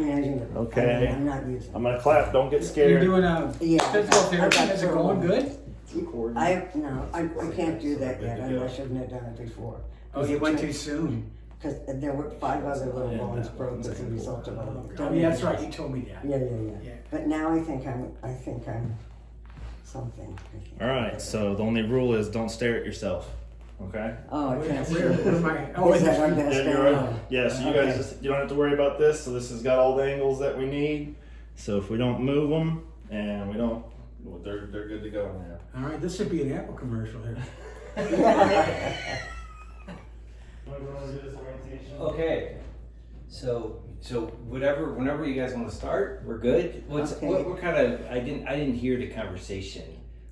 Okay. I'm not using I'm gonna clap. Don't get You're scared. doing Yeah, physical I therapy. got Is it going good? I can't do that yet. I shouldn't have done it before. Oh, you went too soon. Because there were 5 other little bones broke as a result of it. Oh, yeah, that's right. You told me that. Yeah. But now I think I'm something. All right. So the only rule is don't stare at yourself. Okay. Oh, I can't see. Where am I? Oh, Is that our best Yeah, you're angle? right. Yeah, so you guys you don't have to worry about this. So this has got all the angles that we need. So if we don't move them and we don't, well, they're good to go now. all right, this should be an Apple commercial here. Okay, so whenever you guys want to start, we're good. Okay. What kind of I didn't hear the conversation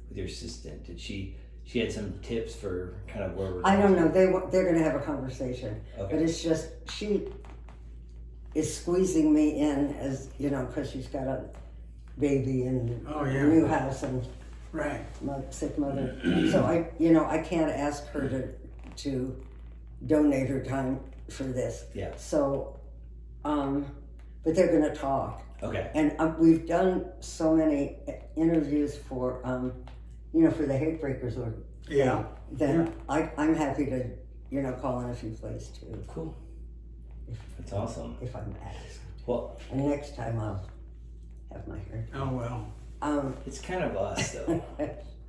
with your assistant. Did she had some tips for kind of where we're I going? don't know. They're going to have a conversation, Okay. but it's just she is squeezing me in as because she's got a baby and Oh, yeah. a new house and Right. sick mother. So I can't ask her to donate her time for this. Yeah. So, but they're going to talk, Okay. and we've done so many interviews for for the hate breakers or Yeah. that I'm happy to call in a few places too Cool. That's awesome. if I'm asked. Well, And next time I'll have my hair. Oh, well. it's kind of us though,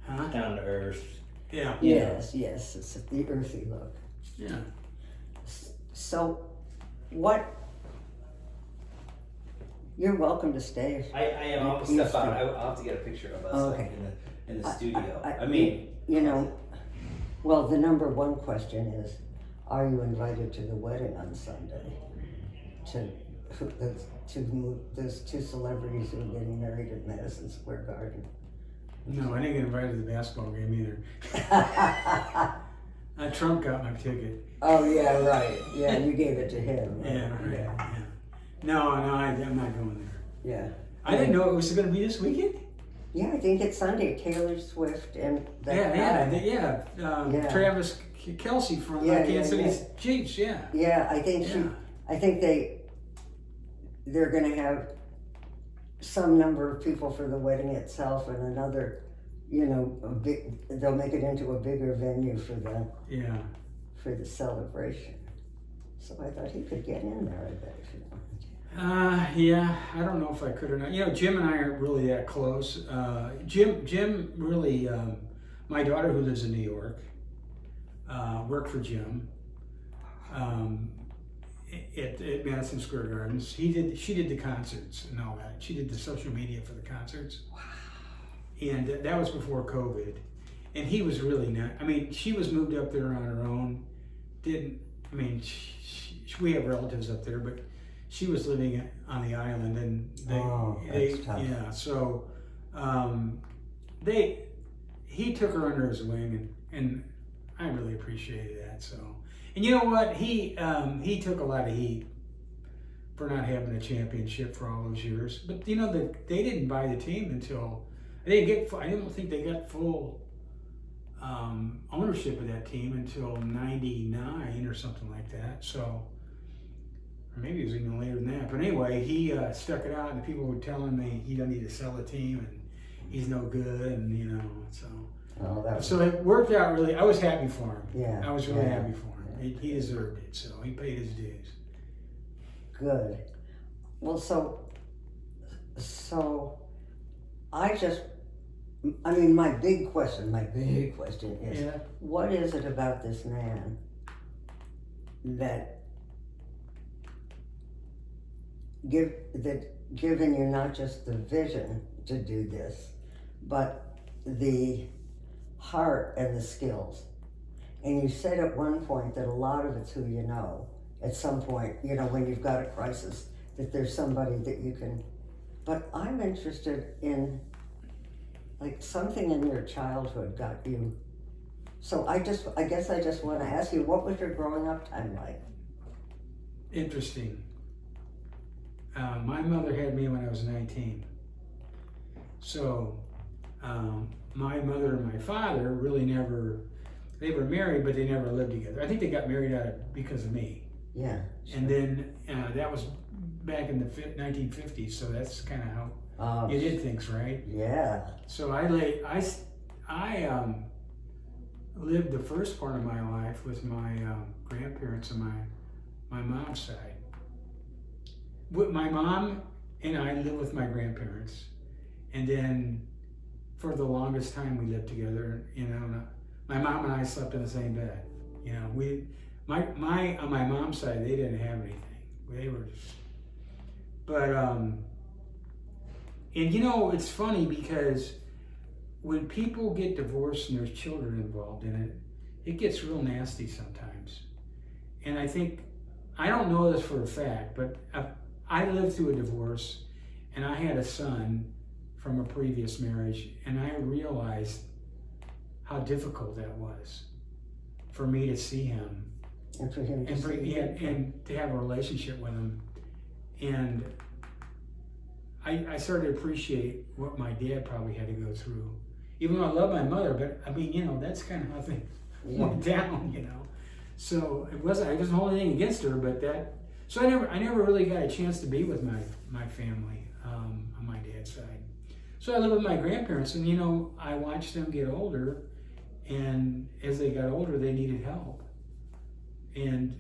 Huh? down to earth. Yeah. Yes, it's the earthy look. Yeah. So, what? You're welcome to stay. I am. I'll step out. I'll have to get a picture of us Okay. in the studio. I I mean, well, the number one question is, are you invited to the wedding on Sunday? Those 2 celebrities who are getting married at Madison Square Garden. No, I didn't get invited to the basketball game either. Trump got my ticket. Oh yeah, right. Yeah, you gave it to him. Right? Yeah, right. Yeah. No, I'm not going there. Yeah. I didn't know it was going to be this weekend. Yeah, I think it's Sunday. Taylor Swift and Yeah. Yeah. Travis Kelsey from Kansas City Chiefs. Yeah. Yeah, I think they're going to have some number of people for the wedding itself, and another, they'll make it into a bigger venue for the celebration. So I thought he could get in there. I bet if you wanted to. Yeah. I don't know if I could or not. Jim and I aren't really that close. Jim really. My daughter, who lives in New York, worked for Jim. At Madison Square Gardens. She did the concerts and all that. She did the social media for the concerts. Wow. And that was before COVID. And he was really not, she was moved up there on her own. We have relatives up there, but she was living on the island and that's tough. yeah, so he took her under his wing and I really appreciated that. So, and you know what? He took a lot of heat for not having a championship for all those years. But they didn't buy the team until I didn't think they got full ownership of that team until '99 or something like that. So, or maybe it was even later than that. But anyway, he stuck it out, and the people were telling me he doesn't need to sell the team and he's no good, and so. So it worked out really. I was happy for him. Yeah. I was really happy for him. He deserved it, so he paid his dues. Good. Well, so my big question is, what is it about this man that given you not just the vision to do this, but the heart and the skills? And you said at one point that a lot of it's who you know. At some point, when you've got a crisis, that there's somebody that you can. But I'm interested in, like, something in your childhood got you. So I guess I just want to ask you, what was your growing up time like? Interesting. My mother had me when I was 19. So my mother and my father really they were married, but they never lived together. I think they got married because of me. Yeah. And then that was back in the 1950s, so that's kind of how Oh, you did things, right? yeah. So I lived the first part of my life with my grandparents on my mom's side. With my mom and I lived with my grandparents, and then for the longest time we lived together. You know, and, my mom and I slept in the same bed. You know, on my mom's side they didn't have anything. They were just, but and you know, it's funny because when people get divorced and there's children involved in it, it gets real nasty sometimes. And I think, I don't know this for a fact, but I lived through a divorce and I had a son from a previous marriage, and I realized how difficult that was for me to see him And for him to and, see you. and to have a relationship with him. And I started to appreciate what my dad probably had to go through. Even though I love my mother, but I mean, you know, that's kind of how things went down, you know. So I wasn't holding anything against her, but so I never really got a chance to be with my family on my dad's side. So I lived with my grandparents, and you know, I watched them get older, and as they got older, they needed help. And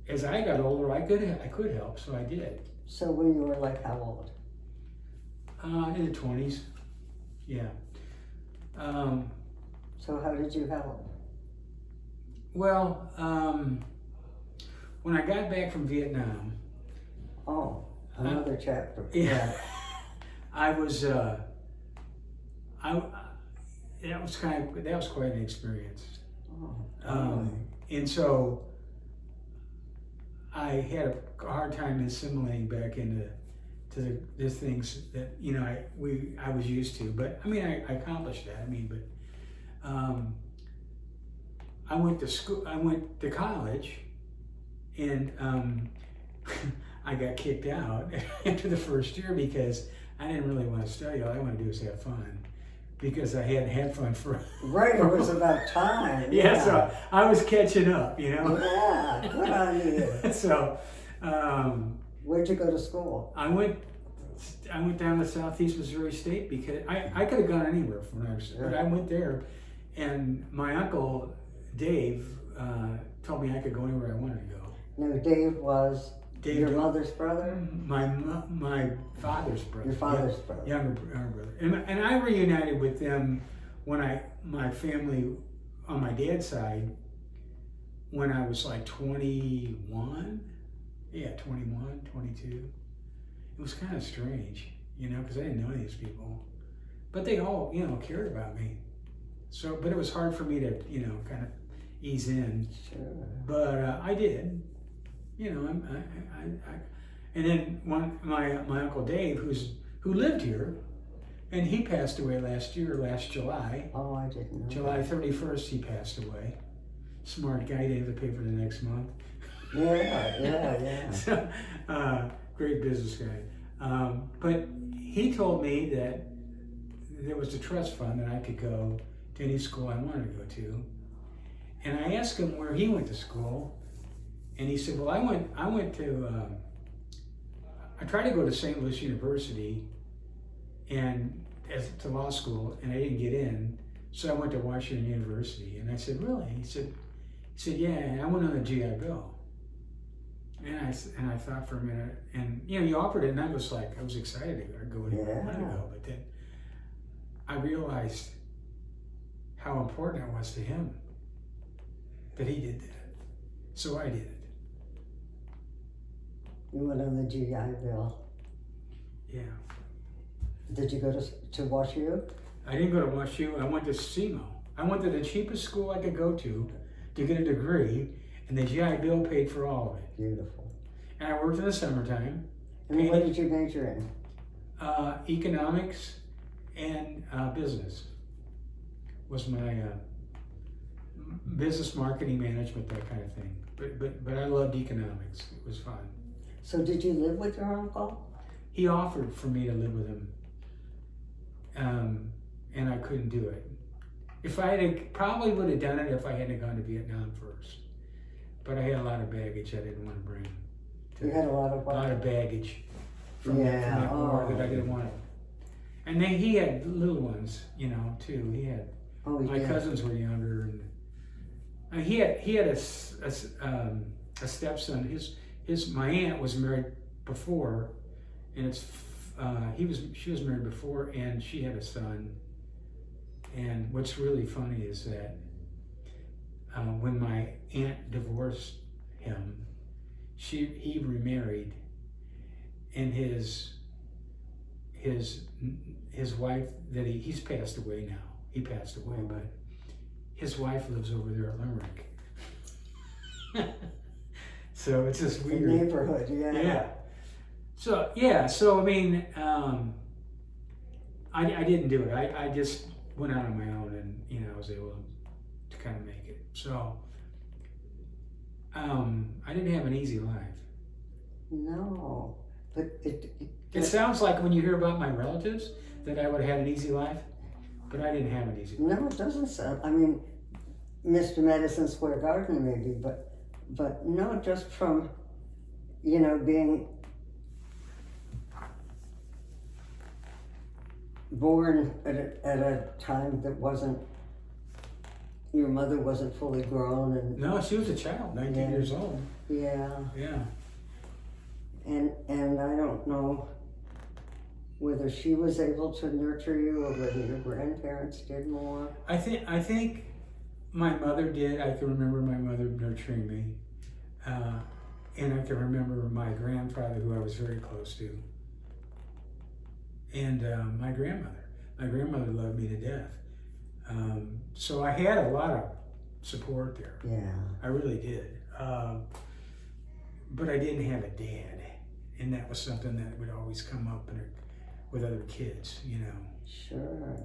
as I got older, I could help, so I did. So when you were like how old? In the 20s, yeah. So how did you help? Well, when I got back from Vietnam, Oh, another chapter. yeah, I was. That was quite an experience. Oh, And so I had a hard time assimilating back into the things that, you know, I was used to. But I mean, I accomplished that. I mean, but I went to school. I went to college, and I got kicked out after the first year because I didn't really want to study. All I wanted to do was have fun, because I hadn't had fun for. right, it was about time. Yeah, so I was catching up, you know. Yeah, good on you. So, Where'd you go to school? I went down to Southeast Missouri State because I could have gone anywhere from there, but I went there, and my uncle Dave told me I could go anywhere I wanted to go. No, Dave was your mother's brother? My father's brother. Your father's brother. Younger brother. And I reunited with them when my family on my dad's side, when I was like 21. Yeah, 21, 22. It was kind of strange, you know, because I didn't know any of these people. But they all, you know, cared about me. So, but it was hard for me to, you know, kind of ease in. Sure. But I did. You know, and then my Uncle Dave, who lived here, and he passed away last July. Oh, I didn't know. July 31st, he passed away. Smart guy, didn't have to pay for the next month. Yeah. So, great business guy. But he told me that there was a trust fund that I could go to any school I wanted to go to. And I asked him where he went to school. And he said, well, I went to, I tried to go to St. Louis University and to law school, and I didn't get in. So I went to Washington University. And I said, really? He said, yeah, and I went on the GI Bill. And I thought for a minute, and you know, he offered it, and I was excited to go anywhere I wanted to go. But then I realized how important it was to him that he did that. So I did it. You went on the GI Bill. Yeah. Did you go to WashU? I didn't go to WashU. I went to SEMO. I went to the cheapest school I could go to get a degree, and the GI Bill paid for all of it. Beautiful. And I worked in the summertime. And what did you major in? Economics and business was my business, marketing, management, that kind of thing. But I loved economics. It was fun. So did you live with your uncle? He offered for me to live with him, and I couldn't do it. If I had probably would have done it if I hadn't gone to Vietnam first. but I had a lot of baggage I didn't want to bring. You had a lot of A lot what? of baggage from Yeah, that war that I oh. didn't want. And then he had little ones, you know, too. He had Oh, my yeah. cousins were younger, and he had a stepson. My aunt was married before, and she was married before, and she had a son. And what's really funny is that when my aunt divorced him, he remarried, and his wife that he's passed away now. He passed away, but his wife lives over there at Limerick. So it's just The weird. neighborhood, yeah. Yeah. So I mean, I didn't do it. I just went out on my own, and you know, I was able to kind of make it. So I didn't have an easy life. No, but It sounds like when you hear about my relatives that I would have had an easy life, but I didn't have an easy life. no, it doesn't sound. I mean, Mr. Madison Square Garden maybe, but no, just from, you know, being born at a time that wasn't. Your mother wasn't fully grown, and No, she was a child, 19 Yeah. years old. yeah, Yeah. and I don't know whether she was able to nurture you or whether your grandparents did more. I think my mother did. I can remember my mother nurturing me, and I can remember my grandfather, who I was very close to, and my grandmother. My grandmother loved me to death. So I had a lot of support there. Yeah, I really did. But I didn't have a dad, and that was something that would always come up with other kids, you know. sure.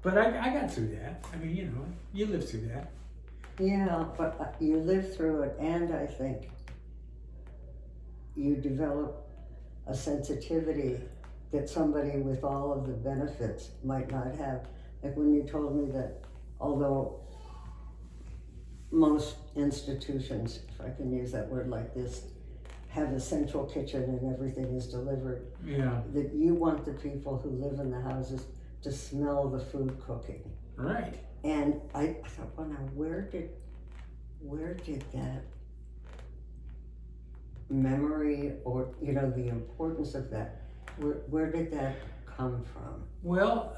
But I got through that. I mean, you know, you live through that. Yeah, but you lived through it, and I think you develop a sensitivity that somebody with all of the benefits might not have. Like when you told me that although most institutions, if I can use that word like this, have a central kitchen and everything is delivered, Yeah, that you want the people who live in the houses to smell the food cooking. right. And I thought, well, now where did that memory, or you know, the importance of that, where did that come from? Well,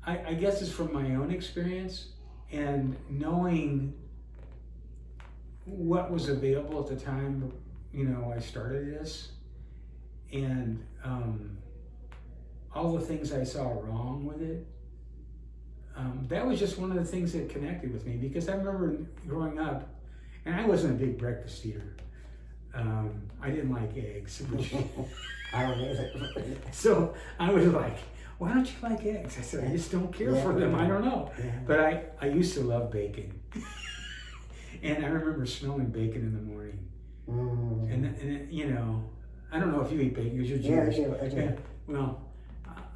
I guess it's from my own experience and knowing what was available at the time, you know, I started this, and all the things I saw wrong with it. That was just one of the things that connected with me, because I remember growing up, and I wasn't a big breakfast eater. I didn't like eggs, which I don't either. so I was like, why don't you like eggs? I said, I just don't care for them. I don't know. Yeah. But I used to love bacon. And I remember smelling bacon in the morning. Mm. And you know, I don't know if you eat bacon because you're Yeah, Jewish. I do. Yeah, well,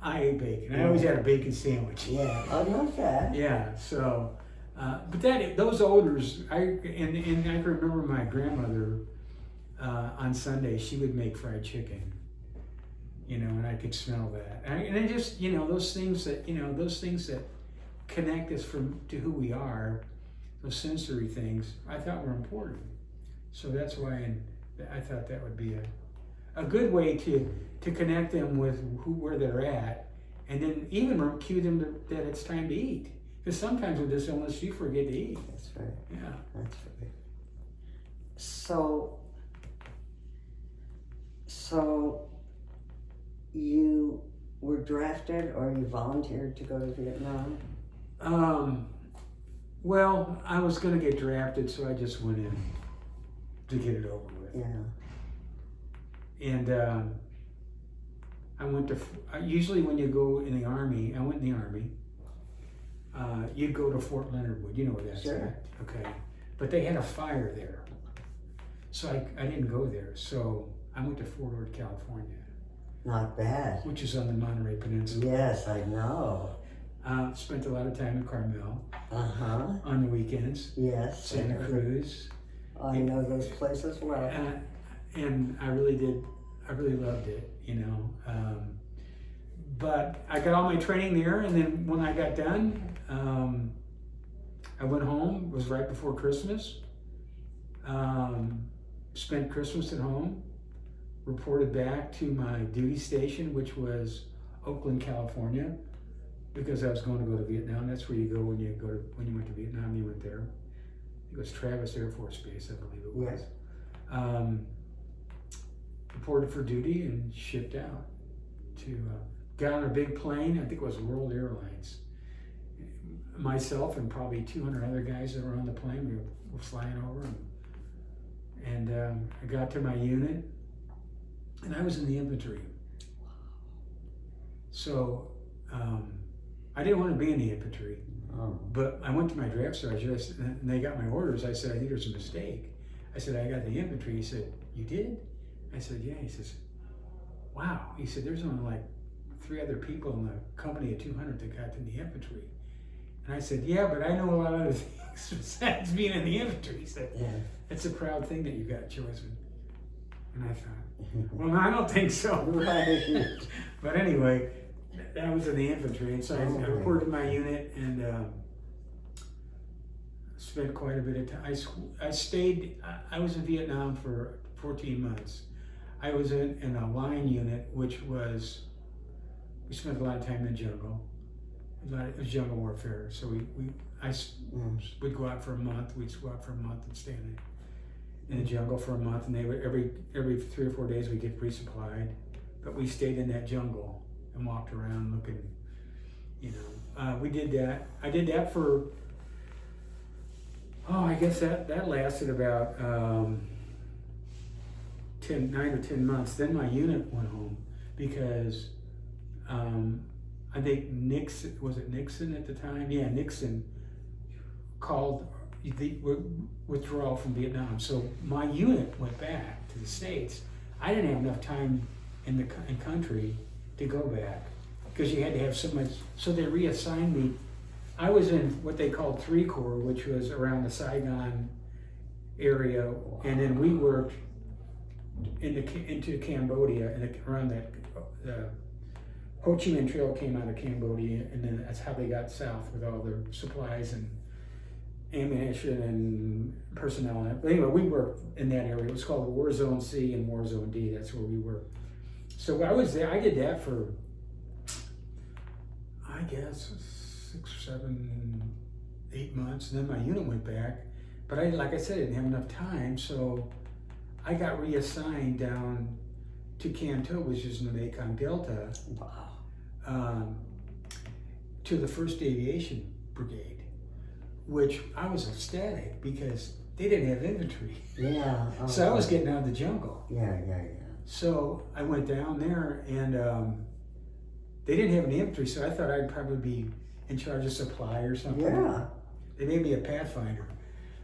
I ate bacon. I always had a bacon sandwich. Yeah, I love that. Yeah, so, but those odors, and I can remember my grandmother on Sunday, she would make fried chicken, you know, and I could smell that. And I just, you know, those things that connect us to who we are, those sensory things, I thought were important. So that's why I thought that would be a good way to connect them with where they're at, and then even cue them that it's time to eat. Because sometimes with this illness, you forget to eat. That's right. Yeah. That's right. So you were drafted, or you volunteered to go to Vietnam? Well, I was going to get drafted, so I just went in to get it over with. Yeah. And I went to, usually when you go in the Army, I went in the Army, you'd go to Fort Leonard Wood. You know where that's Sure. at? Okay. But they had a fire there. So I didn't go there. So I went to Fort Ord, California, Not bad. which is on the Monterey Peninsula. Yes, I know. Spent a lot of time in Carmel Uh-huh. on the weekends. Yes. Santa Cruz. I know those places well. And I really loved it, you know. But I got all my training there, and then when I got done, I went home. It was right before Christmas. Spent Christmas at home. Reported back to my duty station, which was Oakland, California, because I was going to go to Vietnam. That's where you go when you went to Vietnam. You went there. It was Travis Air Force Base, I believe it was. Yes. Reported for duty and shipped out to, got on a big plane, I think it was World Airlines. Myself and probably 200 other guys that were on the plane, we were flying over, and I got to my unit, and I was in the infantry. So I didn't want to be in the infantry. Oh. But I went to my draft sergeant and they got my orders. I said, I think there's a mistake. I said, I got the infantry. He said, you did? I said, yeah. He says, wow. He said, there's only like 3 other people in the company of 200 that got in the infantry. And I said, yeah, but I know a lot of other things besides being in the infantry. He said, Yeah. it's a proud thing that you got chosen. And I thought, well, I don't think so. Right. But anyway, I was in the infantry, and so I reported my unit and spent quite a bit of time. I stayed. I was in Vietnam for 14 months. I was in a line unit, which was, we spent a lot of time in the jungle. It was jungle warfare. So I would go out for a month. We'd go out for a month and stay in the jungle for a month, and they would every 3 or 4 days we get resupplied. But we stayed in that jungle and walked around looking, you know. We did that. I did that for, I guess that lasted about 9 or 10 months. Then my unit went home because I think Nixon, was it Nixon at the time? Yeah, Nixon called the withdrawal from Vietnam. So my unit went back to the States. I didn't have enough time in country to go back because you had to have so much. So they reassigned me. I was in what they called 3 Corps, which was around the Saigon area, and then we worked into Cambodia, and around that the Ho Chi Minh Trail came out of Cambodia, and then that's how they got south with all their supplies and ammunition and personnel. But anyway, we worked in that area. It was called War Zone C and War Zone D. That's where we were. So I was there. I did that for, I guess, 6, 7, 8 months. And then my unit went back. But like I said, I didn't have enough time. So I got reassigned down to Can Tho, which is in the Mekong Delta, to the 1st Aviation Brigade, which I was ecstatic because they didn't have infantry. Yeah. So I was getting out of the jungle. Yeah. So I went down there, and they didn't have any infantry, so I thought I'd probably be in charge of supply or something. Yeah. They made me a Pathfinder,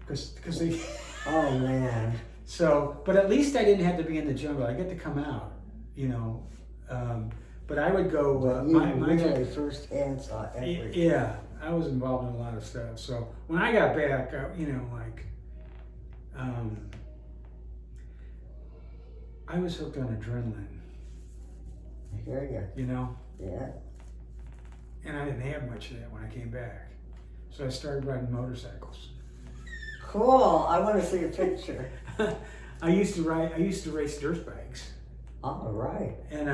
because they. Oh man. So, but at least I didn't have to be in the jungle. I get to come out, you know. But I would go. You really firsthand saw everything. Yeah, I was involved in a lot of stuff. So when I got back, I was hooked on adrenaline. I hear You know. you. Yeah. And I didn't have much of that when I came back. So I started riding motorcycles. Cool. I want to see a picture. I used to race dirt bikes. All right. And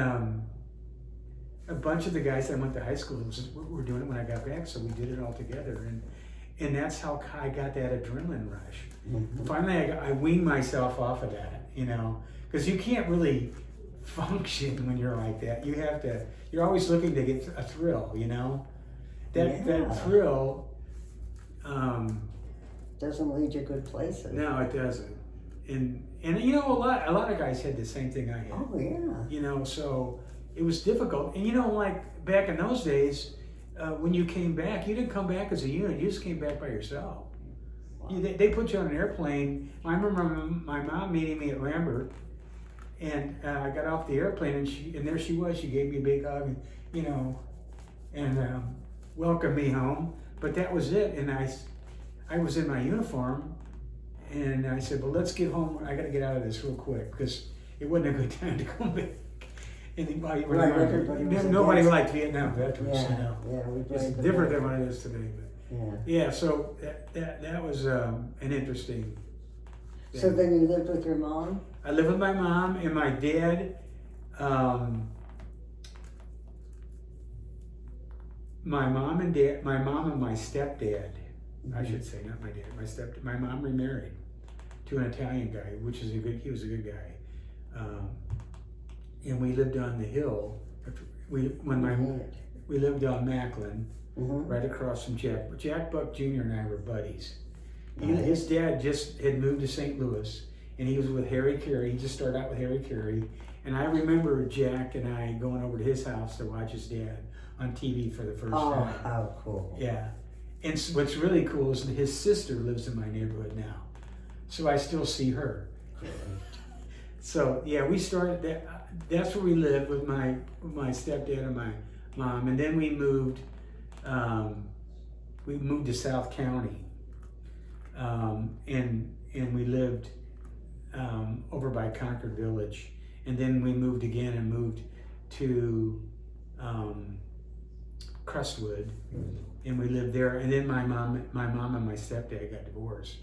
a bunch of the guys that I went to high school were doing it when I got back, so we did it all together. And that's how I got that adrenaline rush. Mm-hmm. Finally, I weaned myself off of that, you know, because you can't really function when you're like that. You're always looking to get a thrill, you know? That thrill, doesn't lead you good places. no, it doesn't. And you know, a lot of guys had the same thing I had. Oh yeah. You know, so it was difficult. And you know, like back in those days, when you came back, you didn't come back as a unit. You just came back by yourself. Wow. They put you on an airplane. I remember my mom meeting me at Lambert, and I got off the airplane, and there she was. She gave me a big hug, and, you know, and welcome me home, but that was it. And I was in my uniform, and I said, well, let's get home. I got to get out of this real quick because it wasn't a good time to come back. Anybody, Right, everybody was nobody against- liked Vietnam veterans, you Yeah, know. yeah, we It's played the different game. than what it is today. But Yeah. yeah, so that was an interesting thing. So then you lived with your mom? I lived with my mom and my dad. My mom and my stepdad, I should say, not my dad. My mom remarried to an Italian guy, he was a good guy. And we lived on the hill. We lived on Macklin, Mm-hmm. right across from Jack Buck Jr. and I were buddies. Nice. His dad just had moved to St. Louis, and he was with Harry Carey. He just started out with Harry Carey. And I remember Jack and I going over to his house to watch his dad on TV for the first Oh, time. how cool. Yeah. And what's really cool is that his sister lives in my neighborhood now. So I still see her. So yeah, we started that. That's where we lived with my stepdad and my mom. And then we moved to South County. And we lived over by Concord Village. And then we moved again and moved to Crestwood, and we lived there. And then my mom and my stepdad got divorced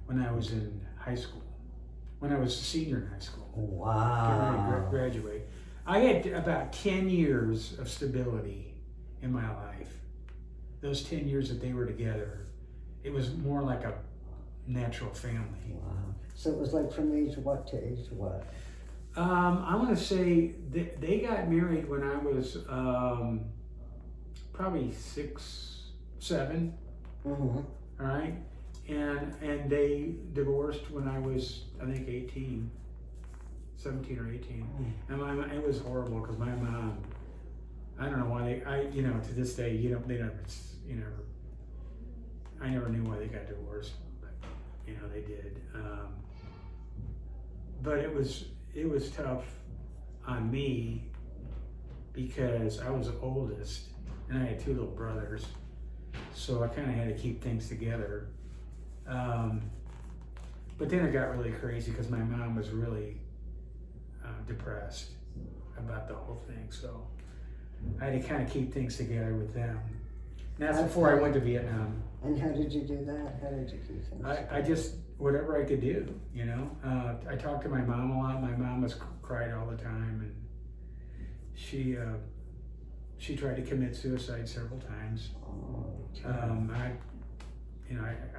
when I was in high school, when I was a senior in high school. Getting ready to Wow. graduate. I had about 10 years of stability in my life. Those 10 years that they were together, it was more like a natural family. Wow. So it was like from age what to age what? I want to say they got married when I was probably 6, 7, Mm-hmm. all right, and they divorced when I was, I think, 17 or 18, and it was horrible because my mom, I don't know why to this day I never knew why they got divorced, but they did. But it was tough on me because I was the oldest and I had 2 little brothers, so I kind of had to keep things together. But then it got really crazy because my mom was really depressed about the whole thing, so I had to kind of keep things together with them. And that's before I went to Vietnam. And how did you do that? How did you keep things? I just, whatever I could do, I talked to my mom a lot. My mom cried all the time, and she tried to commit suicide several times. Oh, I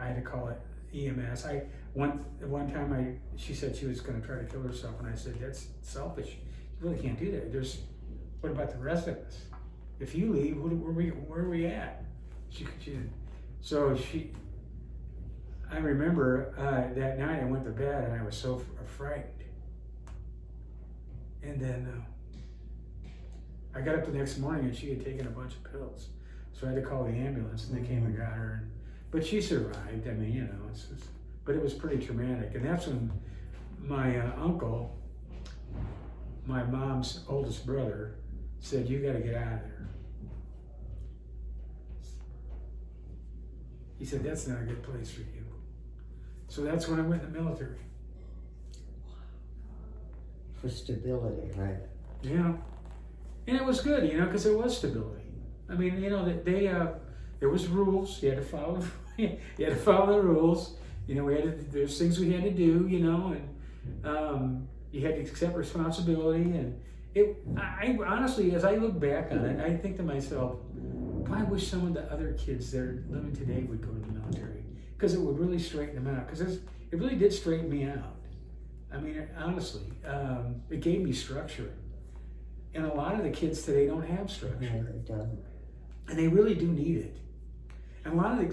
had to call it EMS. One time she said she was going to try to kill herself, and I said, that's selfish. You really can't do that. What about the rest of us? If you leave, where are we at? I remember that night I went to bed and I was so frightened. And then I got up the next morning and she had taken a bunch of pills. So I had to call the ambulance and they came and got her. But she survived. I mean, but it was pretty traumatic. And that's when my uncle, my mom's oldest brother, said, you got to get out of there. He said, that's not a good place for you. So that's when I went in the military. for stability, right? Yeah. And it was good, because there was stability. I mean, there was rules. You had to follow. You had to follow the rules. There's things we had to do. And you had to accept responsibility. And I honestly, as I look back on it, I think to myself, I wish some of the other kids that are living today would go to the military, because it would really straighten them out. Because it really did straighten me out. I mean, honestly, it gave me structure. And a lot of the kids today don't have structure. No, it doesn't. And they really do need it. And a lot of the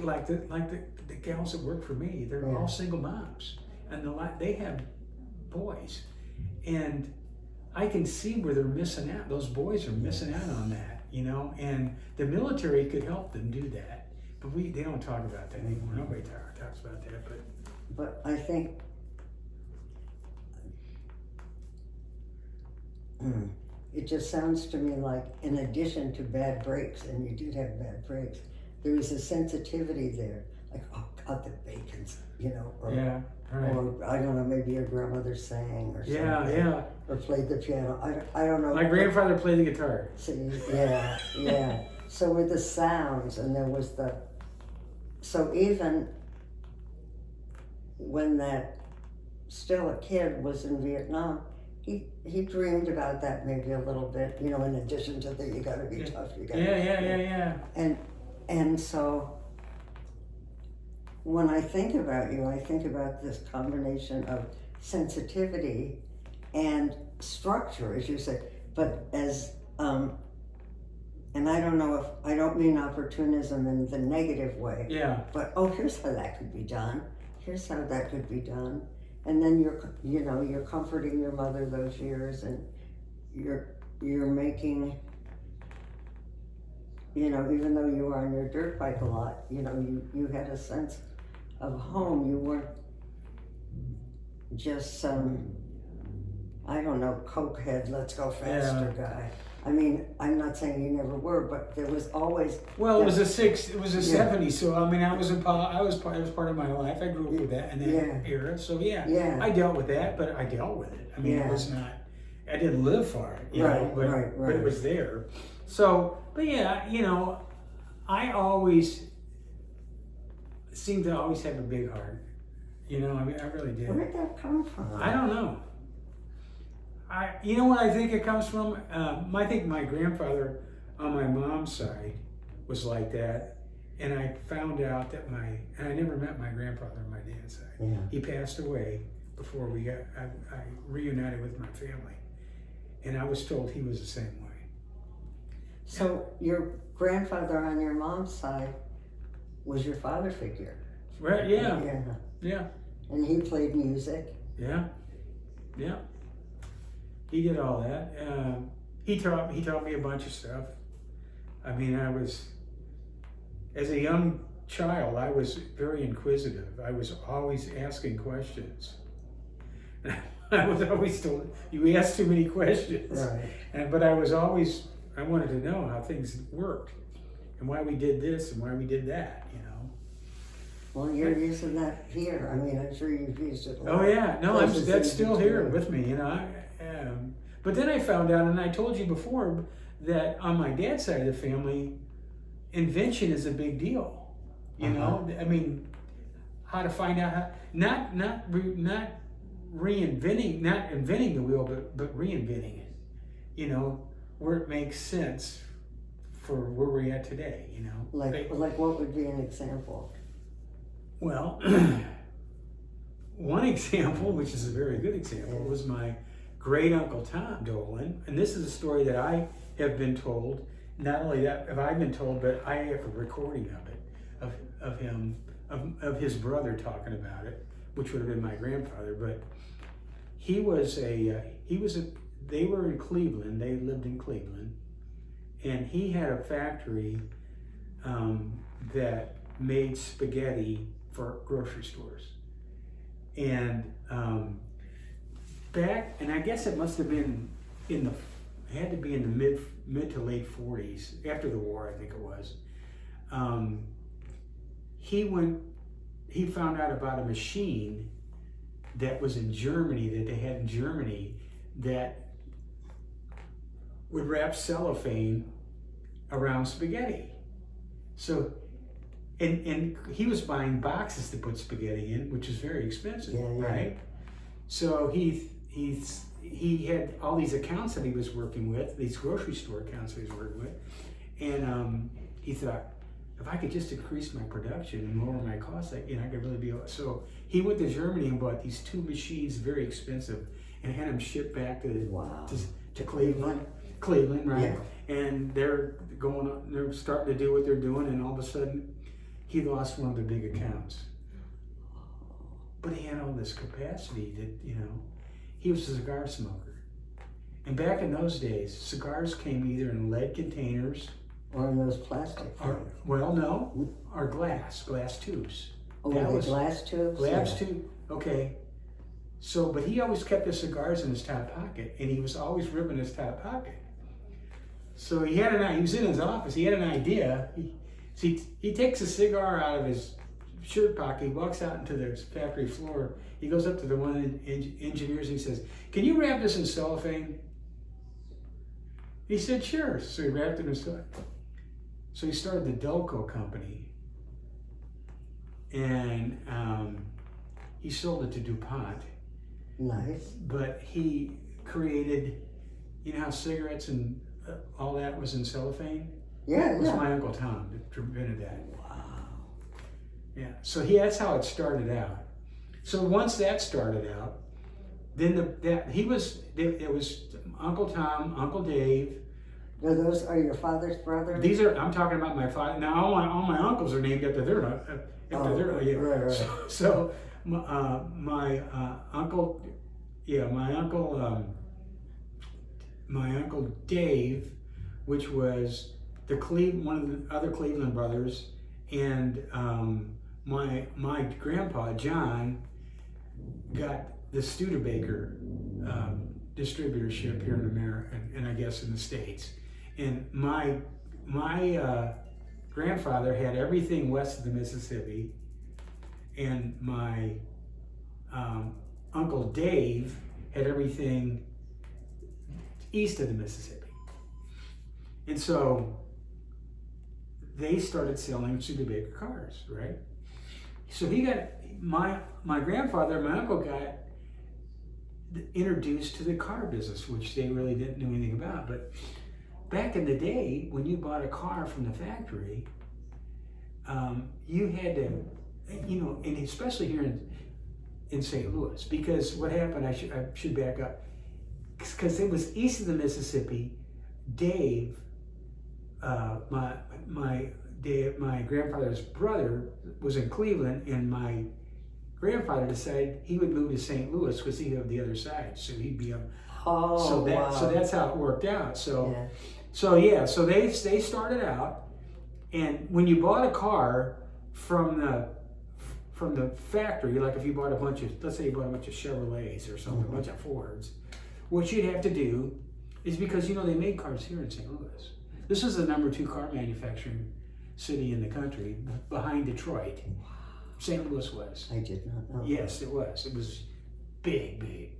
gals that work for me, they're all single moms, and they have boys, and I can see where they're missing out. Those boys are missing out on that, And the military could help them do that, but they don't talk about that anymore. Nobody talks about that. But I think it just sounds to me like, in addition to bad breaks, and you did have bad breaks, there was a sensitivity there, like, oh God, the bacon's, you know, or, Yeah, right. or I don't know, maybe your grandmother sang or something. Yeah. Or played the piano. I don't know. My grandfather played the guitar. See, yeah. So with the sounds, and there was so even when that still a kid was in Vietnam, he dreamed about that maybe a little bit, you know, in addition to the you gotta be tough, you gotta Yeah. And so when I think about you, I think about this combination of sensitivity and structure, as you say, but as and I don't know if I don't mean opportunism in the negative way, Yeah. but oh, here's how that could be done. Here's how that could be done, and then you're comforting your mother those years, and you're making, you know, even though you were on your dirt bike a lot, you know, you had a sense of home. You weren't just some, I don't know, coke head, let's go faster guy. I mean, I'm not saying you never were, but there was always. Well, it was a 70s, so I mean, it was part of my life. I grew up with that in that era, so yeah, I dealt with that, but I dealt with it. I mean, it was not, I didn't live for it, you know, but it was there. So, but yeah, you know, I always seemed to always have a big heart. You know, I mean, I really did. Where did that come from? I don't know. You know what I think it comes from? I think my grandfather on my mom's side was like that, and I found out that and I never met my grandfather on my dad's side. Yeah. He passed away before I reunited with my family, and I was told he was the same way. So your grandfather on your mom's side was your father figure. Right? Yeah. And he played music. Yeah. He did all that. He taught me a bunch of stuff. I mean, as a young child, I was very inquisitive. I was always asking questions. I was always told, you ask too many questions. Right. But I wanted to know how things worked and why we did this and why we did that, you know. Well, you're using that here. I mean, I'm sure you've used it. Oh yeah, no, that's still here with me, you know. But then I found out, and I told you before, that on my dad's side of the family, invention is a big deal. You know, I mean, how to find out how not inventing the wheel, but reinventing it. You know, where it makes sense for where we're at today. You know, like what would be an example? Well, one example, which is a very good example, was my great uncle Tom Dolan, and this is a story that I have been told. Not only that have I been told, but I have a recording of it, of him, of his brother talking about it, which would have been my grandfather. But they were in Cleveland. They lived in Cleveland, and he had a factory that made spaghetti for grocery stores, and and I guess it must have been had to be in the mid to late 40s, after the war, I think it was. He found out about a machine that was in Germany, that they had in Germany, that would wrap cellophane around spaghetti. So, and he was buying boxes to put spaghetti in, which is very expensive, right? So he had all these accounts that he was working with, these grocery store accounts that he was working with, and he thought, if I could just increase my production and lower my costs, I could really be able. So he went to Germany and bought these 2 machines, very expensive, and had them shipped back to Cleveland. Cleveland, right? Yeah. And they're starting to do what they're doing, and all of a sudden, he lost one of the big accounts. But he had all this capacity that, he was a cigar smoker. And back in those days, cigars came either in lead containers, or in those plastic things. Or glass tubes. Oh, were they glass tubes? Glass tube, okay. So, but he always kept his cigars in his top pocket, and he was always ripping his top pocket. So he was in his office. He had an idea. He takes a cigar out of his shirt pocket. He walks out into the factory floor. He goes up to the one of the engineers and he says, "Can you wrap this in cellophane?" He said, "Sure." So he wrapped it in cellophane. So he started the Delco company, and he sold it to DuPont. Nice. But he created, you know how cigarettes and all that was in cellophane? Yeah, It was yeah. my Uncle Tom that invented that. Wow. Yeah. So that's how it started out. So once that started out, then it was Uncle Tom, Uncle Dave. Now those are your father's brothers? I'm talking about my father. Now all my uncles are named after their yeah. right. So my uncle Dave, which was one of the other Cleveland brothers, and my grandpa John got the Studebaker distributorship here in America, and I guess in the States. And my grandfather had everything west of the Mississippi, and my Uncle Dave had everything east of the Mississippi. And so they started selling Studebaker cars, right? So he got, my grandfather, my uncle got introduced to the car business, which they really didn't know anything about. But back in the day, when you bought a car from the factory, you had to, and especially here in St. Louis, because what happened, I should back up, because it was east of the Mississippi. Dave, my grandfather's brother was in Cleveland, and my grandfather decided he would move to St. Louis because he lived the other side, so he'd be up. Oh, wow. So that's how it worked out. So Yeah. so they started out, and when you bought a car from the factory, like if you bought let's say you bought a bunch of Chevrolets or something, a bunch of Fords, what you'd have to do is, because they made cars here in St. Louis. This is the number 2 car manufacturing city in the country, behind Detroit. St. Louis was. I did not know. Yes, it was. It was big.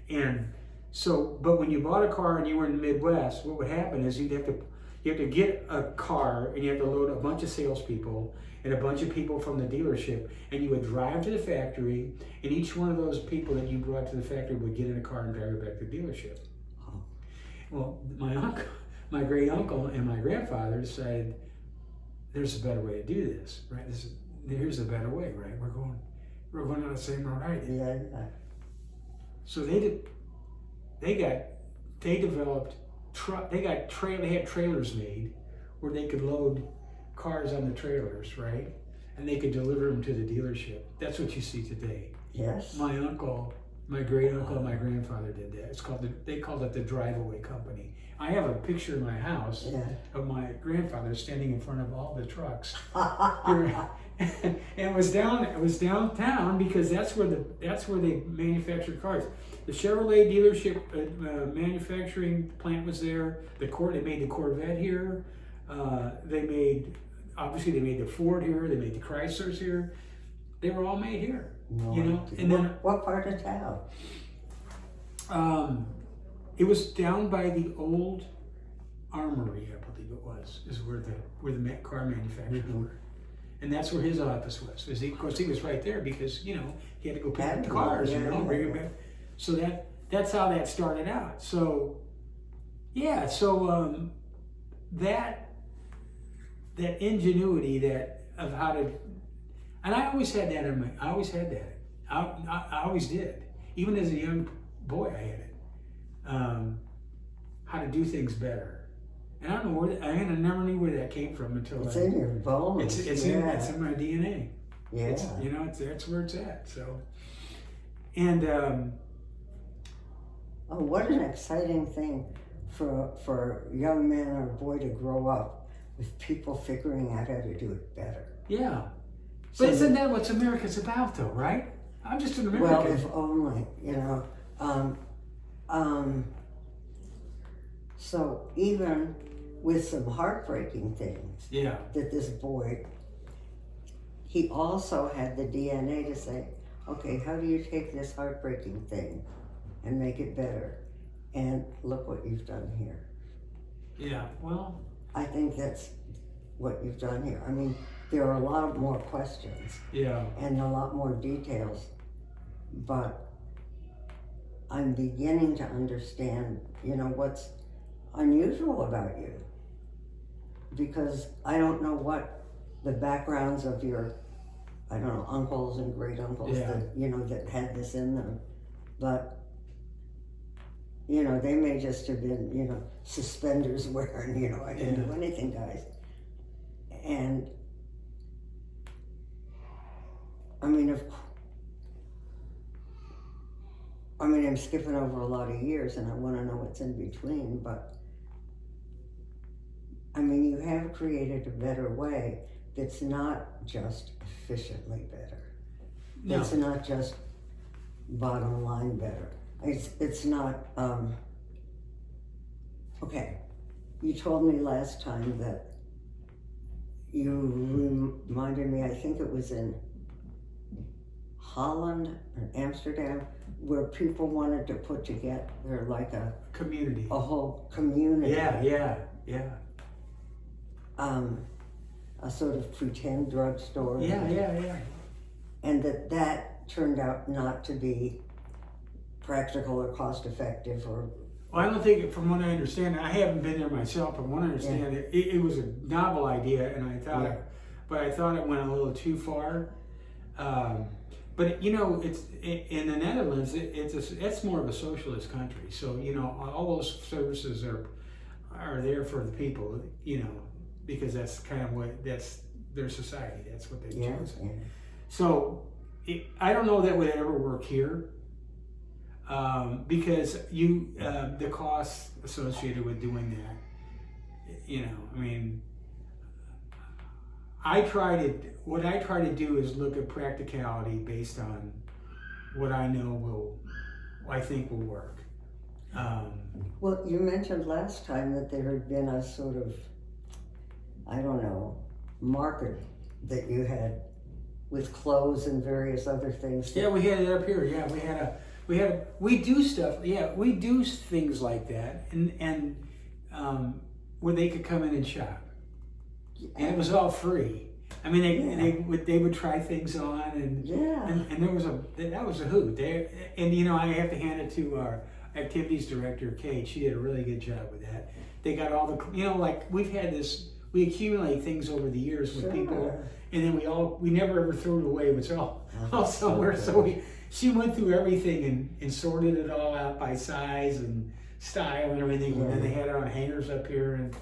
And so, but when you bought a car and you were in the Midwest, what would happen is you have to get a car, and you have to load a bunch of salespeople and a bunch of people from the dealership, and you would drive to the factory, and each one of those people that you brought to the factory would get in a car and drive it back to the dealership. Oh. Well, my great uncle and my grandfather decided there's a better way to do this, right? Here's a better way, right? We're going on the same road I did. Yeah. So they had trailers made where they could load cars on the trailers, right? And they could deliver them to the dealership. That's what you see today. Yes. My uncle, my great uncle, and my grandfather did that. They called it the Drive-Away Company. I have a picture in my house of my grandfather standing in front of all the trucks. And it was downtown, because that's where they manufactured cars. The Chevrolet dealership manufacturing plant was there. They made the Corvette here. They made the Ford here. They made the Chryslers here. They were all made here. No. And then what part of town? it was down by the old armory, I believe it was, is where the car manufacturers were. And that's where his office was. Of course, he was right there because, he had to go pick up the cars, bring them back. So that's how that started out. So, that ingenuity of how to, and I always had that I always had that. I always did. Even as a young boy, I had it. How to do things better. And I don't know I never knew where that came from until It's in your bones. it's in my DNA. Yeah. That's where it's at. So, and oh, what an exciting thing for a young man or boy to grow up with people figuring out how to do it better. yeah. So But isn't that what America's about, though, right? I'm just an American. Well, if only, So even with some heartbreaking things Yeah. that this boy, he also had the DNA to say, okay, how do you take this heartbreaking thing and make it better? And look what you've done here. Yeah. Well. I think that's what you've done here. I mean, there are a lot more questions Yeah. and a lot more details, but I'm beginning to understand, what's unusual about you. Because I don't know what the backgrounds of your, uncles and great uncles Yeah. that, that had this in them. But, they may just have been, suspenders wearing, I didn't do anything, guys. And, I'm skipping over a lot of years and I want to know what's in between, but you have created a better way that's not just efficiently better. No. It's not just bottom line better. It's not, okay, you told me last time that you reminded me, I think it was in Holland or Amsterdam, where people wanted to put together like a Community. whole community. Yeah. A sort of pretend drugstore. Yeah. And that turned out not to be practical or cost effective or. Well, I don't think, from what I understand, I haven't been there myself, but from what I understand, it was a novel idea, and I thought, I thought it went a little too far. But it's in the Netherlands. It's more of a socialist country, so all those services are there for the people, because that's kind of that's their society. That's what they've chosen. Yeah. So I don't know that would ever work here. Because the costs associated with doing that, what I try to do is look at practicality based on what I know I think will work. Well, you mentioned last time that there had been a sort of, market that you had with clothes and various other things. Yeah, we had it up here. Yeah, we do stuff. Yeah, we do things like that, and where they could come in and shop, and it was all free. They would try things on, and that was a hoot. I have to hand it to our activities director, Kate. She did a really good job with that. They got all the we've had this. We accumulate things over the years with people, and then we never ever threw it away. It's all somewhere. So she went through everything and sorted it all out by size and style and everything. And then they had it on hangers up here, and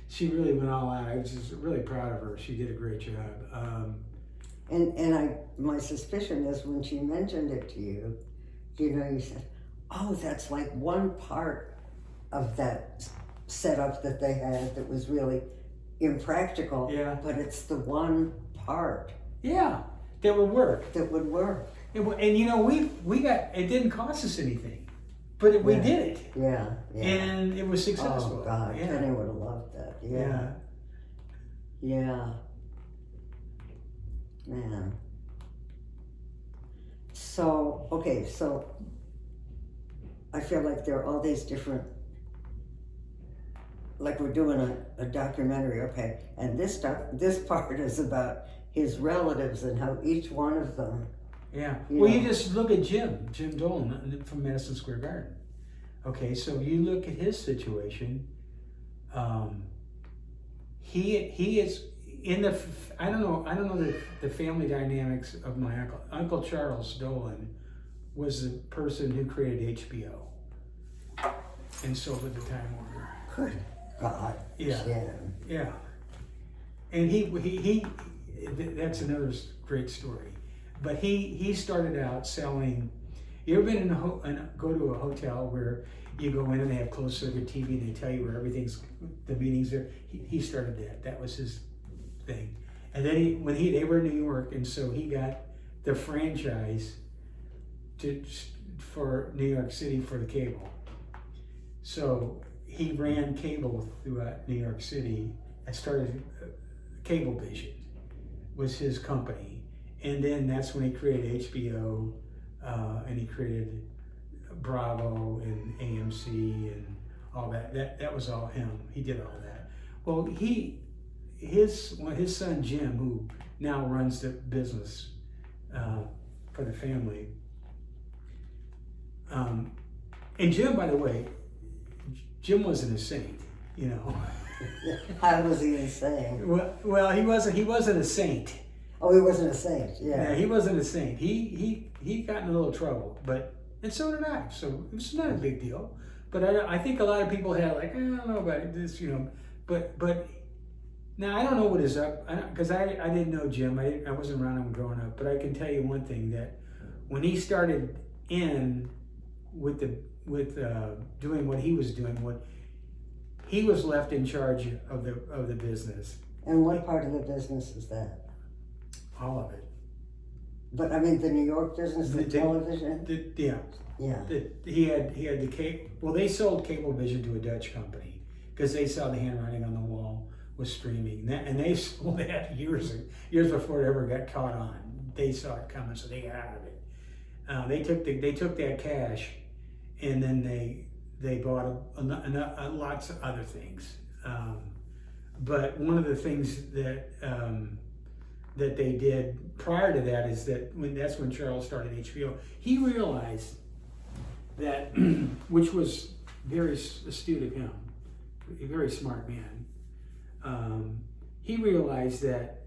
she really went all out. I was just really proud of her. She did a great job. My suspicion is when she mentioned it to you, you said, "Oh, that's like one part of that setup that they had that was really impractical." Yeah. But it's the one part. Yeah, that would work. That would work. And we got, it didn't cost us anything, but we did it. Yeah. And it was successful. Oh God, yeah. Kenny would have loved that. Yeah. Man. So I feel like there are all these different, like we're doing a documentary, okay, and this part is about his relatives and how each one of them. Yeah. You just look at Jim Dolan from Madison Square Garden. Okay, so you look at his situation. He is in the. I don't know the family dynamics of my Uncle Charles Dolan was the person who created HBO, and so did the Time Warner. Good God. Yeah. Jim. Yeah. And he that's another great story. But he started out selling. You ever been go to a hotel where you go in and they have closed circuit TV and they tell you where the meetings are? He started that. That was his thing. And then they were in New York, and so he got the franchise for New York City for the cable. So he ran cable throughout New York City. I started Cablevision was his company, and then that's when he created HBO, and he created Bravo and AMC and all that. That was all him. He did all that. Well, his son Jim, who now runs the business for the family. And Jim, by the way, Jim wasn't a saint, you know. How was he insane? Well, he wasn't a saint. Oh, he wasn't a saint. Yeah. Yeah, he wasn't a saint. He got in a little trouble, and so did I. So it's not a big deal. But I think a lot of people had like, I don't know about this, you know. But now I don't know what is up, because I didn't know Jim. I wasn't around him growing up. But I can tell you one thing, that when he started in with doing what he was doing, he was left in charge of the business. And what part of the business is that? All of it. But I mean, the New York business, the television. Yeah. Yeah. He had the cable. Well, they sold Cablevision to a Dutch company because they saw the handwriting on the wall with streaming, and they sold that years before it ever got caught on. They saw it coming, so they got out of it. They took that cash, and then they bought lots of other things. But one of the things that they did prior to that is that's when Charles started HBO. He realized that, which was very astute of him, a very smart man. He realized that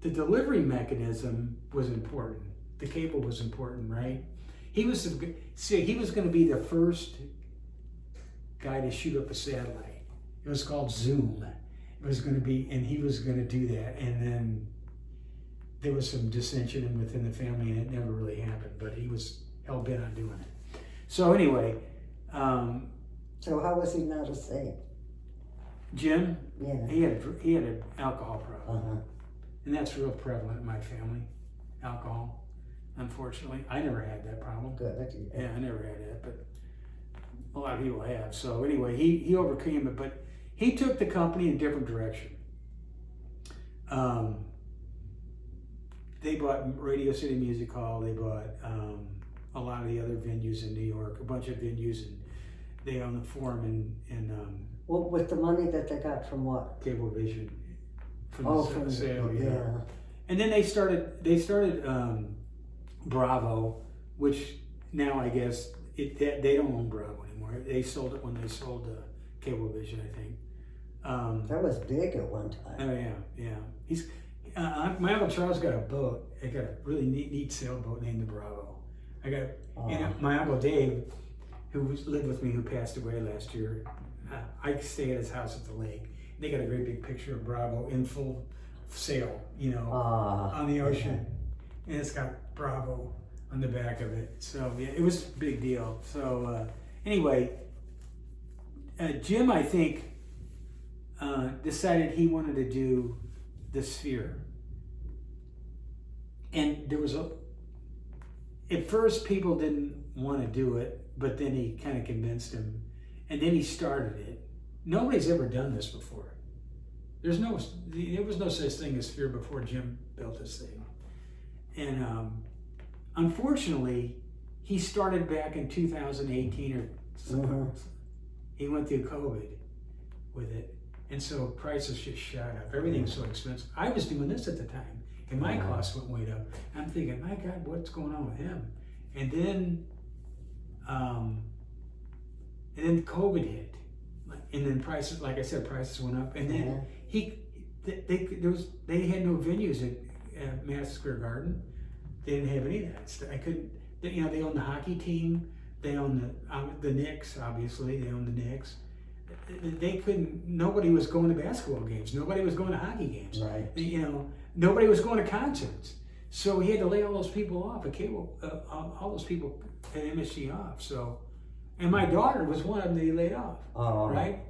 the delivery mechanism was important. The cable was important, right? He was going to be the first guy to shoot up a satellite. It was called Zoom. It was going to be, and he was going to do that. And then there was some dissension within the family, and it never really happened. But he was hell bent on doing it. So anyway, So how was he not a saint? Jim, Yeah. he had an alcohol problem, Uh-huh. and that's real prevalent in my family. Alcohol, unfortunately, I never had that problem. Good. Yeah, I never had that, but a lot of people have. So anyway, he overcame it, but he took the company in a different direction. They bought Radio City Music Hall. They bought a lot of the other venues in New York, a bunch of venues, and they own the Forum and Well, with the money that they got from what? Cablevision from From the sale. yeah. And then they started Bravo, which now I guess they don't own Bravo anymore. They sold it when they sold Cablevision, I think. That was big at one time. Oh yeah. He's my Uncle Charles got a boat. He got a really neat sailboat named the Bravo. And my Uncle Dave, who lived with me, who passed away last year. I stay at his house at the lake. They got a great big picture of Bravo in full sail, on the ocean, and it's got Bravo on the back of it. So yeah, it was a big deal. So anyway, Jim, I think, decided he wanted to do the Sphere, and there was at first people didn't want to do it, but then he kind of convinced him. And then he started it. Nobody's ever done this before. There was no such thing as Sphere before Jim built this thing. And unfortunately, he started back in 2018 or something. Mhm. He went through COVID with it. And so prices just shot up. Everything was so expensive. I was doing this at the time, and my costs went way up. I'm thinking, my God, what's going on with him? And then COVID hit, and then prices, like I said, prices went up. And then they had no venues at Madison Square Garden. They didn't have any of that stuff. I couldn't. They own the hockey team. They own the Knicks. Obviously, they own the Knicks. They couldn't. Nobody was going to basketball games. Nobody was going to hockey games. Right. Nobody was going to concerts. So he had to lay all those people off. All those people at MSG off. So. And my daughter was one of them that he laid off, right?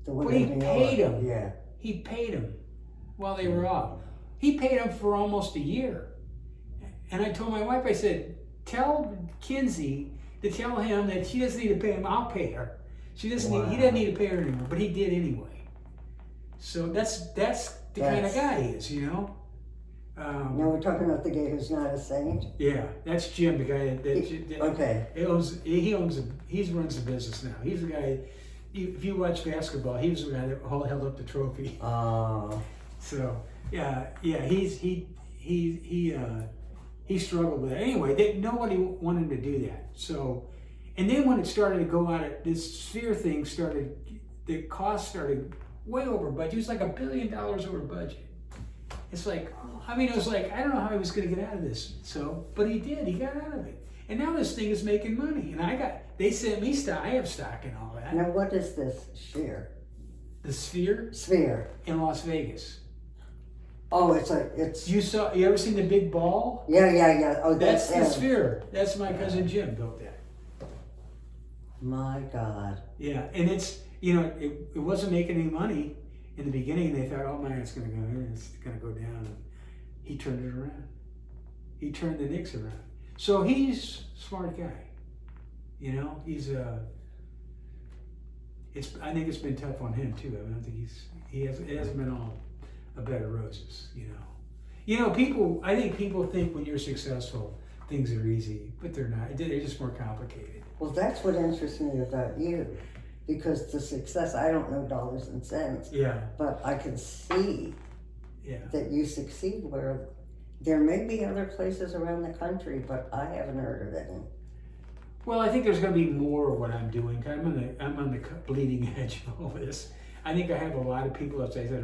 But he paid him. Yeah. He paid him while they were off. He paid him for almost a year. And I told my wife, I said, tell Kinsey to tell him that she doesn't need to pay him, I'll pay her. She doesn't need, he doesn't need to pay her anymore, but he did anyway. So that's the kind of guy he is, you know. Now we're talking about the guy who's not a saint. Yeah, that's Jim, the guy that Okay. he runs the business now. He's the guy. If you watch basketball, he was the guy that held up the trophy. So yeah, he struggled with it. Anyway, nobody wanted him to do that. So, and then when it started to go out, this sphere thing started. The cost started way over budget. It was like $1 billion over budget. It's like, I mean, it was like, I don't know how he was going to get out of this. So, but he did. He got out of it. And now this thing is making money. And they sent me stock. I have stock and all that. Now what is this sphere? The Sphere Sphere. in Las Vegas. Oh, it's. You ever seen the big ball? Yeah. Oh, That's the it. Sphere. That's my cousin Jim built that. My God. Yeah, and it's, you know, it wasn't making any money in the beginning. They thought, oh man, it's gonna go down. And he turned it around. He turned the Knicks around. So he's a smart guy. You know, I think it's been tough on him too. I don't think it hasn't been all a bed of roses, you know. I think people think when you're successful, things are easy, but they're not. They're just more complicated. Well, that's what interests me about you, because the success, I don't know dollars and cents, Yeah, but I can see yeah. that you succeed where there may be other places around the country, but I haven't heard of any. Well, I think there's going to be more of what I'm doing. I'm on the bleeding edge of all this. I think I have a lot of people, as I said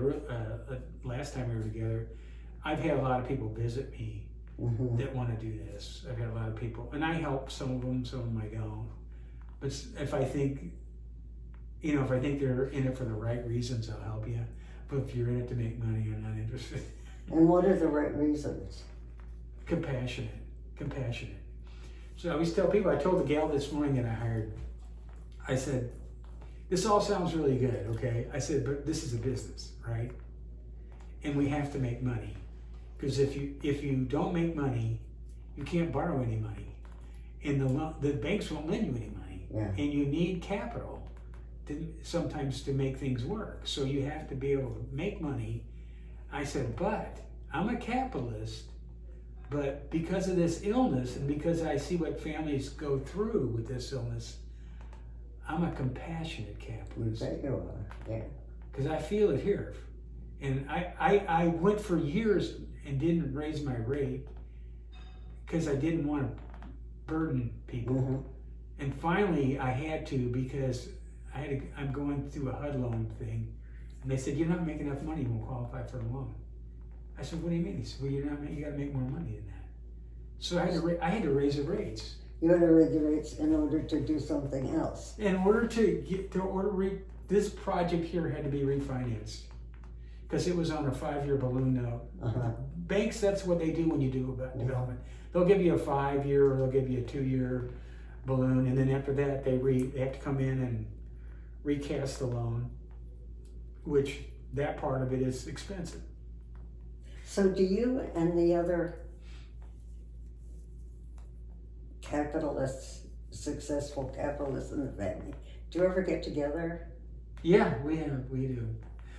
last time we were together, I've had a lot of people visit me that want to do this. I've had a lot of people, and I help some of them I don't. But if I think they're in it for the right reasons, I'll help you. But if you're in it to make money, I'm not interested. And what are the right reasons? Compassionate. So I always tell people, I told the gal this morning that I hired, I said, this all sounds really good, okay? I said, but this is a business, right? And we have to make money. Because if you don't make money, you can't borrow any money. And the banks won't lend you any money. Yeah. And you need capital sometimes to make things work. So you have to be able to make money. I said, but I'm a capitalist, but because of this illness and because I see what families go through with this illness, I'm a compassionate capitalist. You bet you are, yeah. Because I feel it here. And I went for years and didn't raise my rate because I didn't want to burden people. And finally I had to, because I'm going through a HUD loan thing. And they said, you're not making enough money, you won't qualify for the loan. I said, what do you mean? He said, well, you got to make more money than that. So I had to raise the rates. You had to raise the rates in order to do something else. In order this project here had to be refinanced because it was on a 5-year balloon note. Banks, that's what they do when you do about development. They'll give you a 5-year or they'll give you a 2-year balloon, and then after that they have to come in and recast the loan, which that part of it is expensive. So do you and the other capitalists, successful capitalists in the family, do you ever get together? Yeah, we do.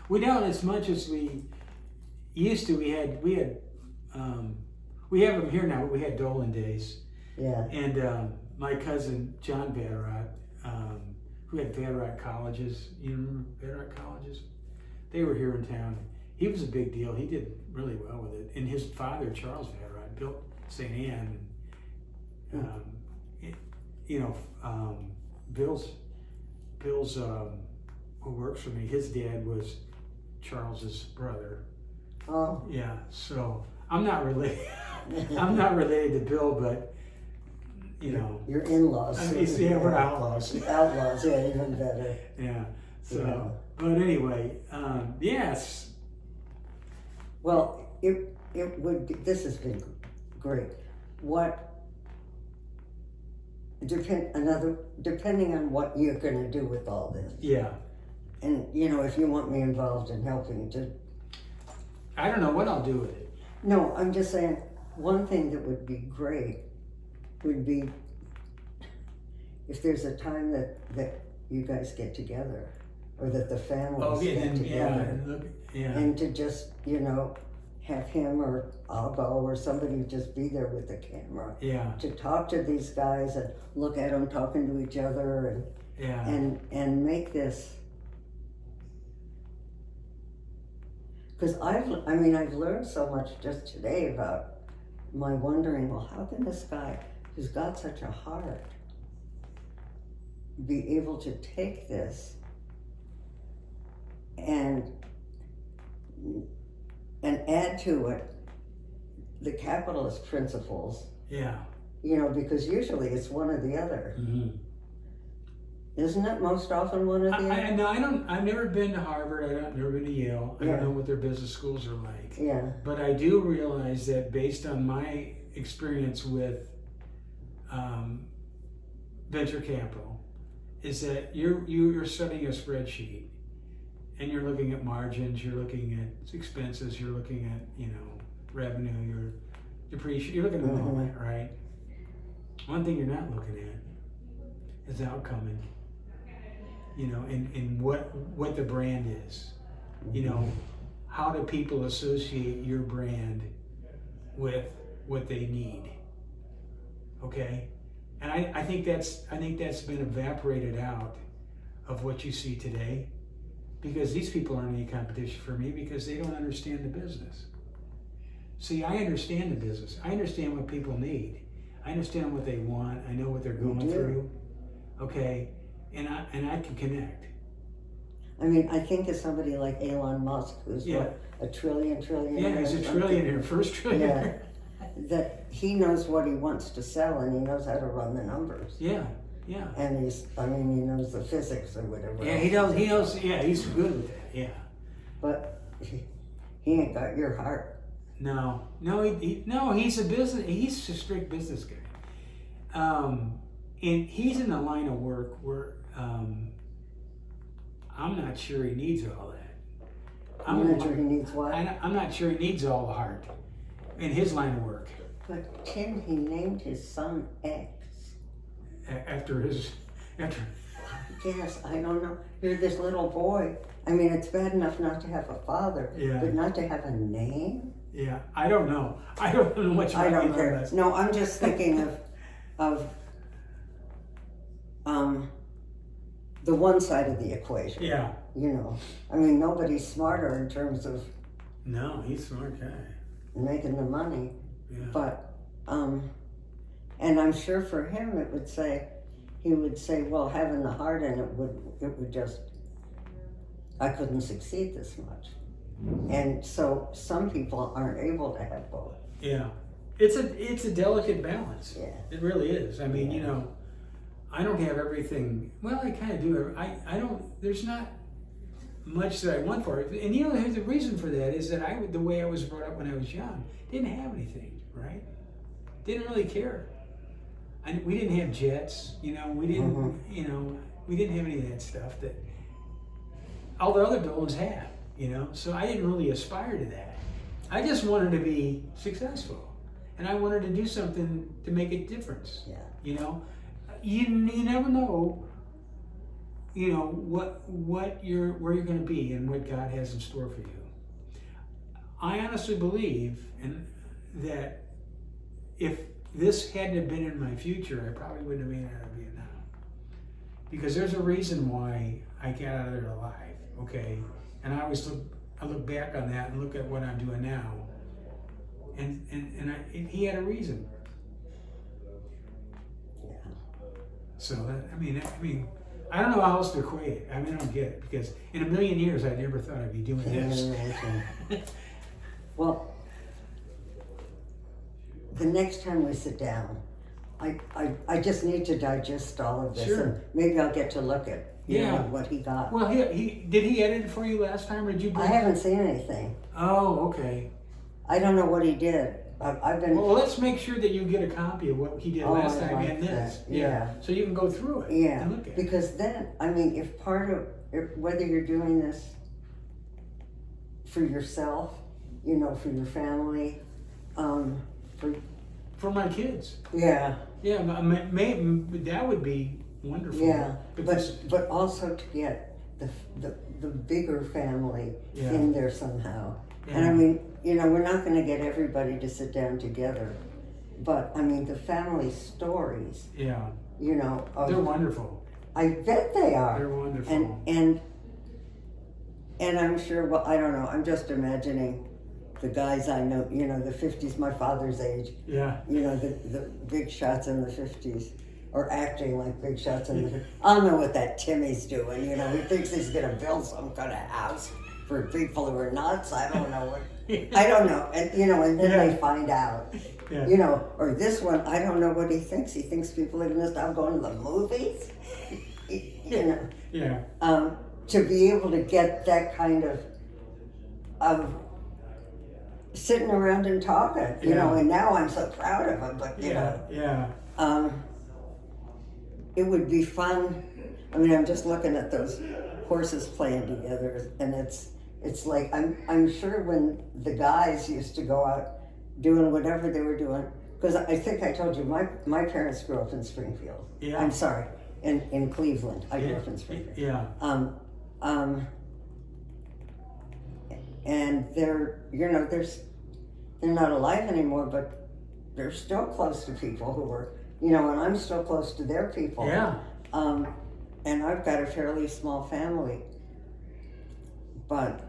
We don't as much as we used to. We have them here now, but we had Dolan days. Yeah. And my cousin John Vatterott, who had Vatterott colleges, you remember Vatterott colleges? They were here in town. He was a big deal. He did really well with it. And his father, Charles Vatterott, built St. Anne. Bill's who works for me, his dad was Charles's brother. Oh. Yeah, so I'm not related. I'm not related to Bill, but you know. Your in-laws. I mean, yeah, we're outlaws. Outlaws, yeah, even better. Yeah. So, Yeah. but anyway, yes. Well, it would be, this has been great. Depending on what you're gonna do with all this. Yeah. And, if you want me involved in helping to. I don't know what I'll do with it. No, I'm just saying, one thing that would be great would be if there's a time that you guys get together, or that the families Oh, yeah, get and, yeah, together, and look, yeah, and to just, you know, have him or I'll go or somebody just be there with the camera yeah, to talk to these guys and look at them talking to each other yeah. and make this. Because I've learned so much just today about my wondering, well, how can this guy who's got such a heart be able to take this and add to it the capitalist principles, Yeah. you know, because usually it's one or the other. Mm-hmm. Isn't it most often one or the other? No, I don't. I've never been to Harvard. I've never been to Yale. I Yeah. don't know what their business schools are like. Yeah. But I do realize that based on my experience with venture capital, is that you're studying a spreadsheet, and you're looking at margins, you're looking at expenses, you're looking at revenue, you're depreciation, you're looking at all that, right? One thing you're not looking at is outcome and what the brand is. How do people associate your brand with what they need? Okay, and I think that's been evaporated out of what you see today, because these people aren't any competition for me because they don't understand the business. See, I understand the business. I understand what people need. I understand what they want. I know what they're going through. Okay, and I can connect. I mean, I think of somebody like Elon Musk, who's Yeah. what, a trillion. Yeah, he's a trillionaire, first trillionaire. That he knows what he wants to sell and he knows how to run the numbers. Yeah. And he knows the physics or whatever. Yeah, he knows. Yeah, he's good with that. Yeah. But he ain't got your heart. No, he's he's a strict business guy. And he's in the line of work where I'm not sure he needs all that. I'm not sure he needs what? I'm not sure he needs all the heart in his line of work. But Tim, he named his son X. After. Yes, I don't know. You're this little boy. I mean, it's bad enough not to have a father, Yeah. but not to have a name? Yeah, I don't know. I don't know much about I don't Elon care. Musk. No, I'm just thinking of the one side of the equation. Yeah. I mean, nobody's smarter in terms of No, he's a smart guy. making the money, Yeah. but and I'm sure for him he would say, well, having the heart in it would just, I couldn't succeed this much. And so some people aren't able to have both. Yeah. It's a delicate balance. Yeah. It really is. I mean, I don't have everything. Well, I kind of do. I don't. There's not much that I want for it. And the reason for that is that the way I was brought up when I was young, didn't have anything, right? Didn't really care. We didn't have jets. We didn't. We didn't have any of that stuff that all the other buildings had. So I didn't really aspire to that. I just wanted to be successful, and I wanted to do something to make a difference. Yeah. You never know. Where you're going to be and what God has in store for you. I honestly believe that if this hadn't have been in my future, I probably wouldn't have made it out of Vietnam. Because there's a reason why I got out of there alive. Okay. And I always look back on that and look at what I'm doing now, and he had a reason. Yeah. So I don't know how else to equate it. I don't get it, because in a million years I never thought I'd be doing this. Well, the next time we sit down, I just need to digest all of this, Sure. and maybe I'll get to look at what he got. Well, he did he edit it for you last time, or did you? I haven't seen anything. Oh, okay. I don't know what he did. I've been. Well, let's make sure that you get a copy of what he did last I time like and this. that. Yeah. So you can go through it. Yeah, And look at it. because then, if whether you're doing this for yourself, for your family, For my kids. yeah, Yeah, that would be wonderful. Yeah, Because, but also to get the bigger family Yeah. in there somehow. yeah, And I mean, you know, we're not going to get everybody to sit down together, but I mean, the family stories, yeah, you know, they're of, wonderful. I bet they are. They're wonderful. And I'm sure, well, I don't know, I'm just imagining the guys I know, you know, the 50s, my father's age, Yeah, you know, the big shots in the 50s, or acting like big shots in the 50s. I don't know what that Timmy's doing, you know, he thinks he's gonna build some kind of house for people who are nuts, I don't know what, I don't know, and you know, and then Yeah. they find out, yeah, you know, or this one, I don't know what he thinks people are gonna stop going to the movies, you know. yeah, To be able to get that kind of sitting around and talking, you know, Yeah. and now I'm so proud of him, but you yeah, know, yeah, it would be fun. I mean, I'm just looking at those horses playing together, and it's like I'm sure when the guys used to go out doing whatever they were doing, because I think I told you my parents grew up in Springfield. Yeah. I'm sorry, in Cleveland. I grew yeah, up in Springfield. yeah, And they're, you know, they're not alive anymore, but they're still close to people who were, you know, and I'm still close to their people. yeah, And I've got a fairly small family. But,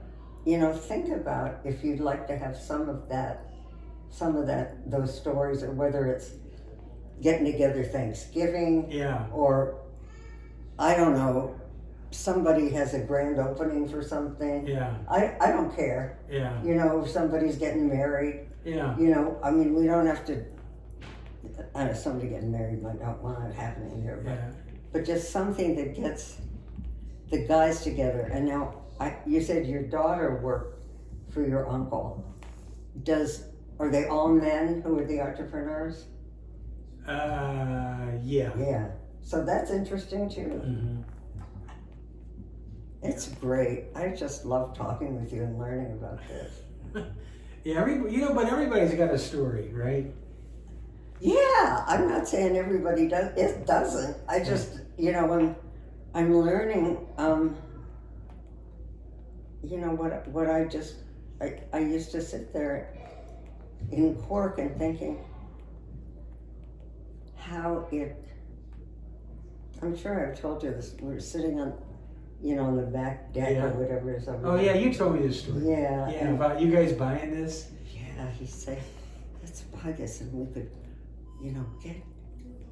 you know, think about if you'd like to have some of that, those stories, or whether it's getting together Thanksgiving, yeah, or I don't know, somebody has a grand opening for something. yeah, I don't care. yeah, You know, if somebody's getting married, yeah, you know, I mean, we don't have to, I don't know, somebody getting married might not want it happening here, yeah. but just something that gets the guys together. And now, you said your daughter worked for your uncle. Are they all men who are the entrepreneurs? Yeah. Yeah. So that's interesting too. Mm-hmm. It's great. I just love talking with you and learning about this. Yeah, you know, but everybody's got a story, right? Yeah, I'm not saying everybody does. It doesn't. I just, you know, I'm learning. You know what I used to sit there in Cork and thinking how it. I'm sure I've told you this. We were sitting on, you know, on the back deck Yeah. or whatever it is. over Oh there. yeah, you told me this story. Yeah. Yeah, and- about you guys buying this. Yeah, he said, let's buy this and we could, you know, get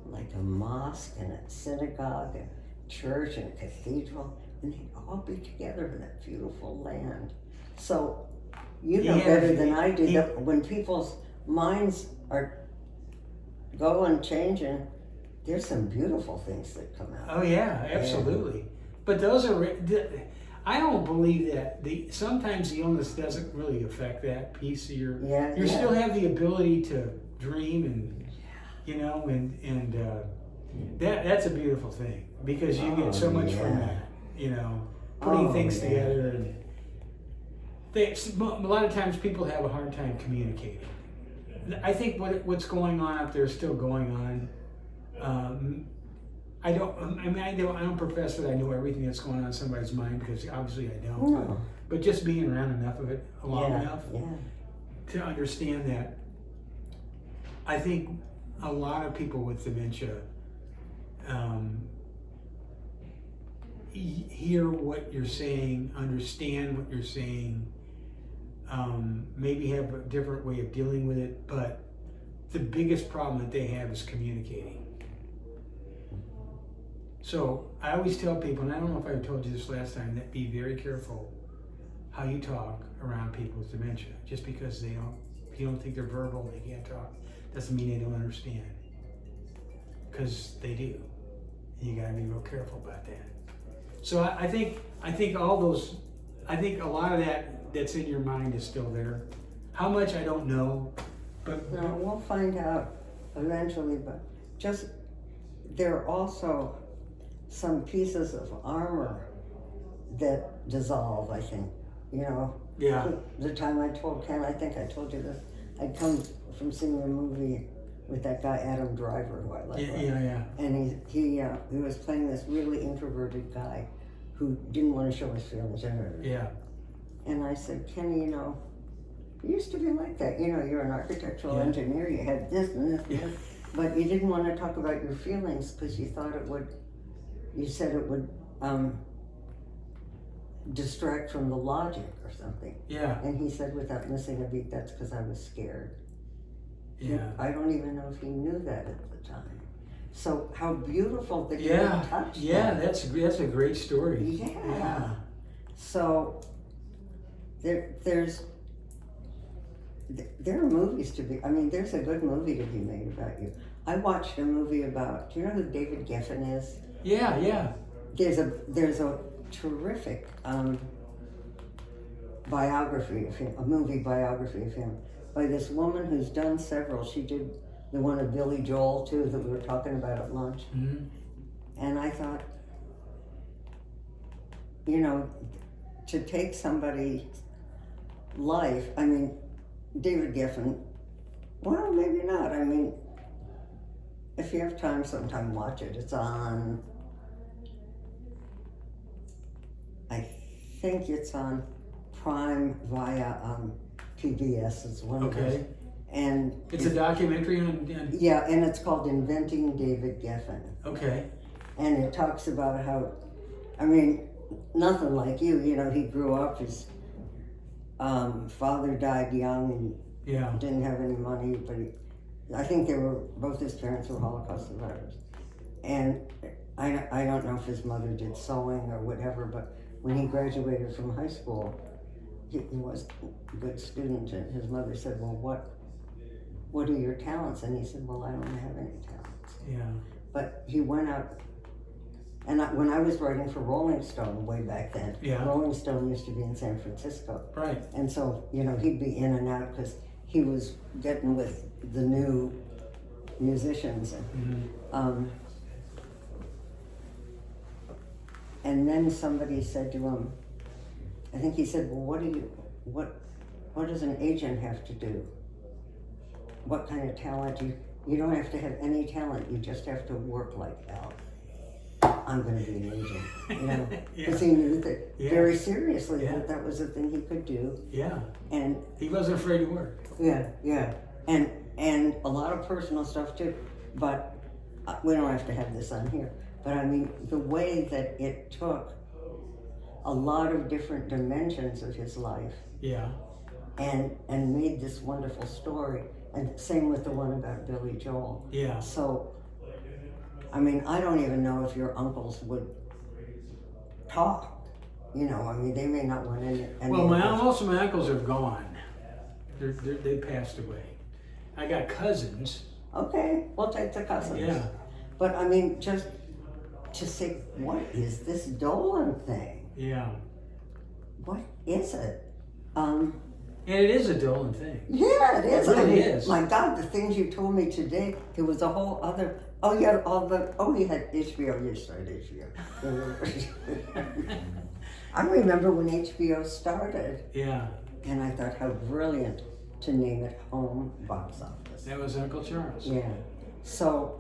like a mosque and a synagogue, a church and a cathedral, and they'd all be together in that beautiful land. So, you know Yeah, better than I do he- that when people's minds are going, changing, there's some beautiful things that come out. Oh yeah, absolutely. But those are. I don't believe that sometimes the illness doesn't really affect that piece of your. Yeah, You yeah. still have the ability to dream and, you know, and that's a beautiful thing because you get so much from yeah. that. You know, putting things yeah. together and. A lot of times people have a hard time communicating. I think what's going on out there is still going on. I don't profess that I know everything that's going on in somebody's mind because obviously I don't. No. But just being around enough of it, long Yeah, enough yeah. to understand that, I think a lot of people with dementia hear what you're saying, understand what you're saying, maybe have a different way of dealing with it, but the biggest problem that they have is communicating. So I always tell people, and I don't know if I told you this last time, that be very careful how you talk around people with dementia. Just because you don't think they're verbal, they can't talk, doesn't mean they don't understand. Because they do. And you gotta be real careful about that. So I think all those, I think a lot of that's in your mind is still there. How much I don't know, but No, we'll find out eventually, but just, there are also some pieces of armor that dissolve, I think, you know. yeah, The time I told Ken, I think I told you this, I'd come from seeing a movie with that guy Adam Driver, who I like. Yeah. And he was playing this really introverted guy who didn't want to show his feelings. Yeah. And I said, Kenny, you know, you used to be like that. You know, you're an architectural engineer. You had this and this and this, but you didn't want to talk about your feelings because you thought it would. You said it would distract from the logic or something. Yeah. And he said, without missing a beat, that's because I was scared. Yeah. I don't even know if he knew that at the time. So how beautiful that you touched Yeah, that. that's a great story. Yeah. So there are movies to be. I mean, there's a good movie to be made about you. I watched a movie about. Do you know who David Geffen is? Yeah. There's a terrific biography of him, a movie biography of him, by this woman who's done several. She did the one of Billy Joel too that we were talking about at lunch. Mm-hmm. And I thought, you know, to take somebody's life, I mean, David Geffen, well, maybe not. I mean, if you have time sometime, watch it. It's on, I think it's on Prime via PBS. It's one of those. And It's a documentary on. yeah, and it's called Inventing David Geffen. Okay. And it talks about how, I mean, nothing like you know, he grew up, his father died young Yeah. and didn't have any money, but I think both his parents were Holocaust survivors. And I don't know if his mother did sewing or whatever, but when he graduated from high school, he was a good student, and his mother said, well, what are your talents? And he said, well, I don't have any talents. Yeah. But he went out, and when I was writing for Rolling Stone way back then, Rolling Stone used to be in San Francisco. Right. And so, you know, he'd be in and out because he was getting with the new musicians. And then somebody said to him, I think he said, well, what does an agent have to do? What kind of talent? You don't have to have any talent, you just have to work like hell. I'm going to be an agent, you know, because he knew that very seriously that was a thing he could do. Yeah. And he wasn't afraid to work. Yeah, and a lot of personal stuff too. But we don't have to have this on here. But I mean, the way that it took a lot of different dimensions of his life. Yeah. And made this wonderful story. And same with the one about Billy Joel. Yeah. So, I mean, I don't even know if your uncles would talk. You know, I mean, they may not want any. Well, most of my uncles are gone. They passed away. I got cousins. Okay, we'll take the cousins. Yeah. But I mean, just to say, what is this Dolan thing? Yeah. What is it? And it is a Dolan thing. Yeah, it is. It really I mean, is. My God, the things you told me today, there was a whole other. Oh, yeah, we had HBO. You started HBO. I remember when HBO started. Yeah. And I thought, how brilliant to name it Home Box Office. That was Uncle Charles. Yeah. So,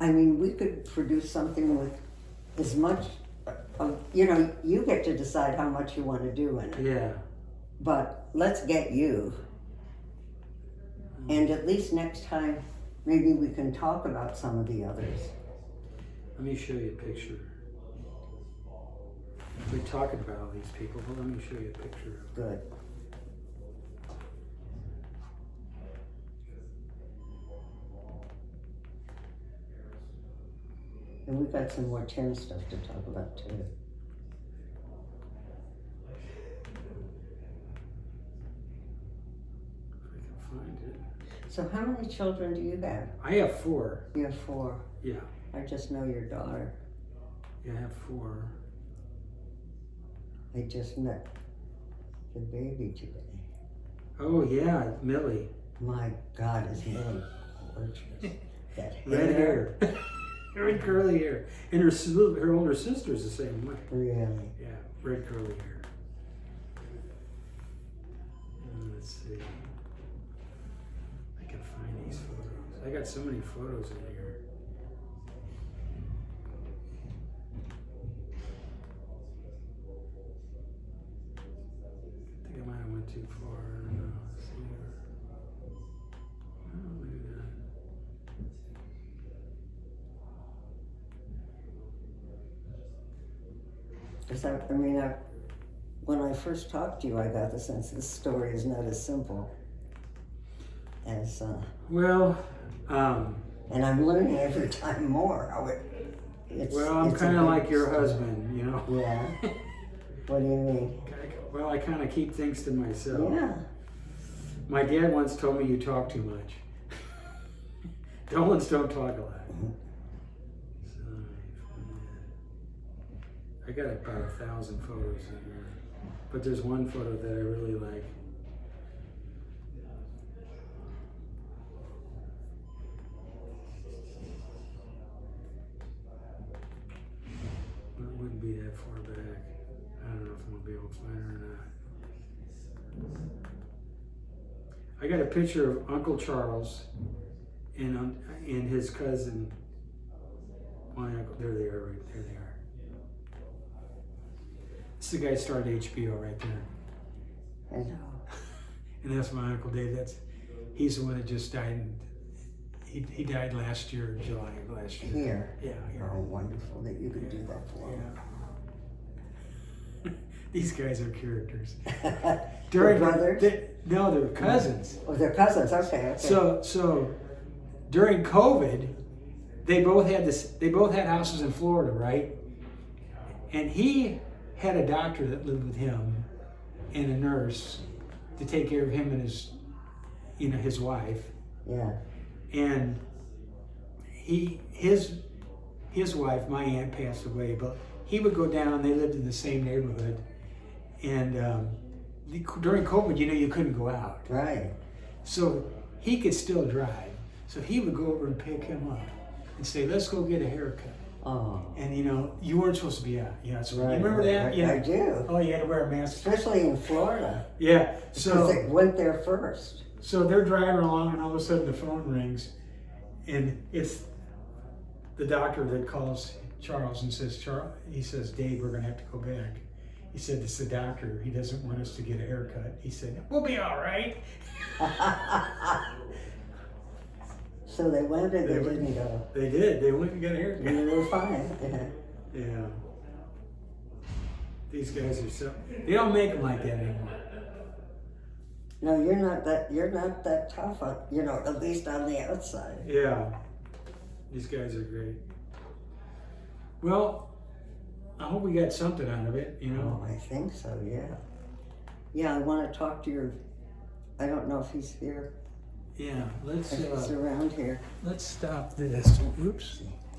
I mean, we could produce something with as much, you know, you get to decide how much you want to do in it. Yeah. But let's get you. And at least next time, maybe we can talk about some of the others. Let me show you a picture. We're talking about all these people, but let me show you a picture. Good. And we've got some more Tim stuff to talk about too. If I can find it. So how many children do you have? I have 4. You have 4. Yeah. I just know your daughter. Yeah, I have 4. I just met the baby today. Oh yeah, Millie. My God, is Millie gorgeous. That Red hair. Red curly hair. And her older sister's the same way. Really? Yeah, red curly hair. Let's see. I can find I got so many photos in here. I think I might have went too far. No, let's see here. Oh, maybe not. Because I mean, when I first talked to you, I got the sense this story is not as simple as, Well, and I'm learning every time more how it's. I'm it's a kind of big like your story. husband, you know. Yeah. What do you mean? Well, I kind of keep things to myself. Yeah. My dad once told me you talk too much. Dolans don't talk a lot. I got about 1,000 photos in here, but there's one photo that I really like. It wouldn't be that far back. I don't know if I'm gonna be able to find her or not. I got a picture of Uncle Charles and his cousin. My uncle, there they are, right there they are. This is the guy that started HBO right there. I know. And that's my Uncle Dave. He's the one that just died. He died last year, July of last year. Here. Yeah, here. Oh, wonderful that you could do that for me. Yeah. These guys are characters. They're brothers? No, they're cousins. Oh, they're cousins. Okay. So during COVID, they both had houses in Florida, right? And he had a doctor that lived with him and a nurse to take care of him and his wife. Yeah. And his wife, my aunt, passed away, but he would go down. They lived in the same neighborhood, and during COVID, you couldn't go out, Right. so he could still drive. So he would go over and pick him up and say, "Let's go get a haircut." Oh. And you weren't supposed to be out. So Right. you remember that? I do. Oh, you had to wear a mask. Especially in Florida. Yeah. Because So they went there first. So they're driving along, and all of a sudden the phone rings, and it's the doctor that calls Charles and says, he says, "Dave, we're going to have to go back." He said, "It's the doctor. He doesn't want us to get a haircut." He said, "We'll be all right." So they went and they didn't go. They did. They went and got a haircut. And they were fine. Yeah. Yeah. These guys are so, they don't make them like that anymore. No, you're not that tough on, at least on the outside. Yeah. These guys are great. Well, I hope we got something out of it, Oh, I think so, yeah. Yeah, I want to talk to I don't know if he's here, Yeah, if he's around here. let's stop this. Oops.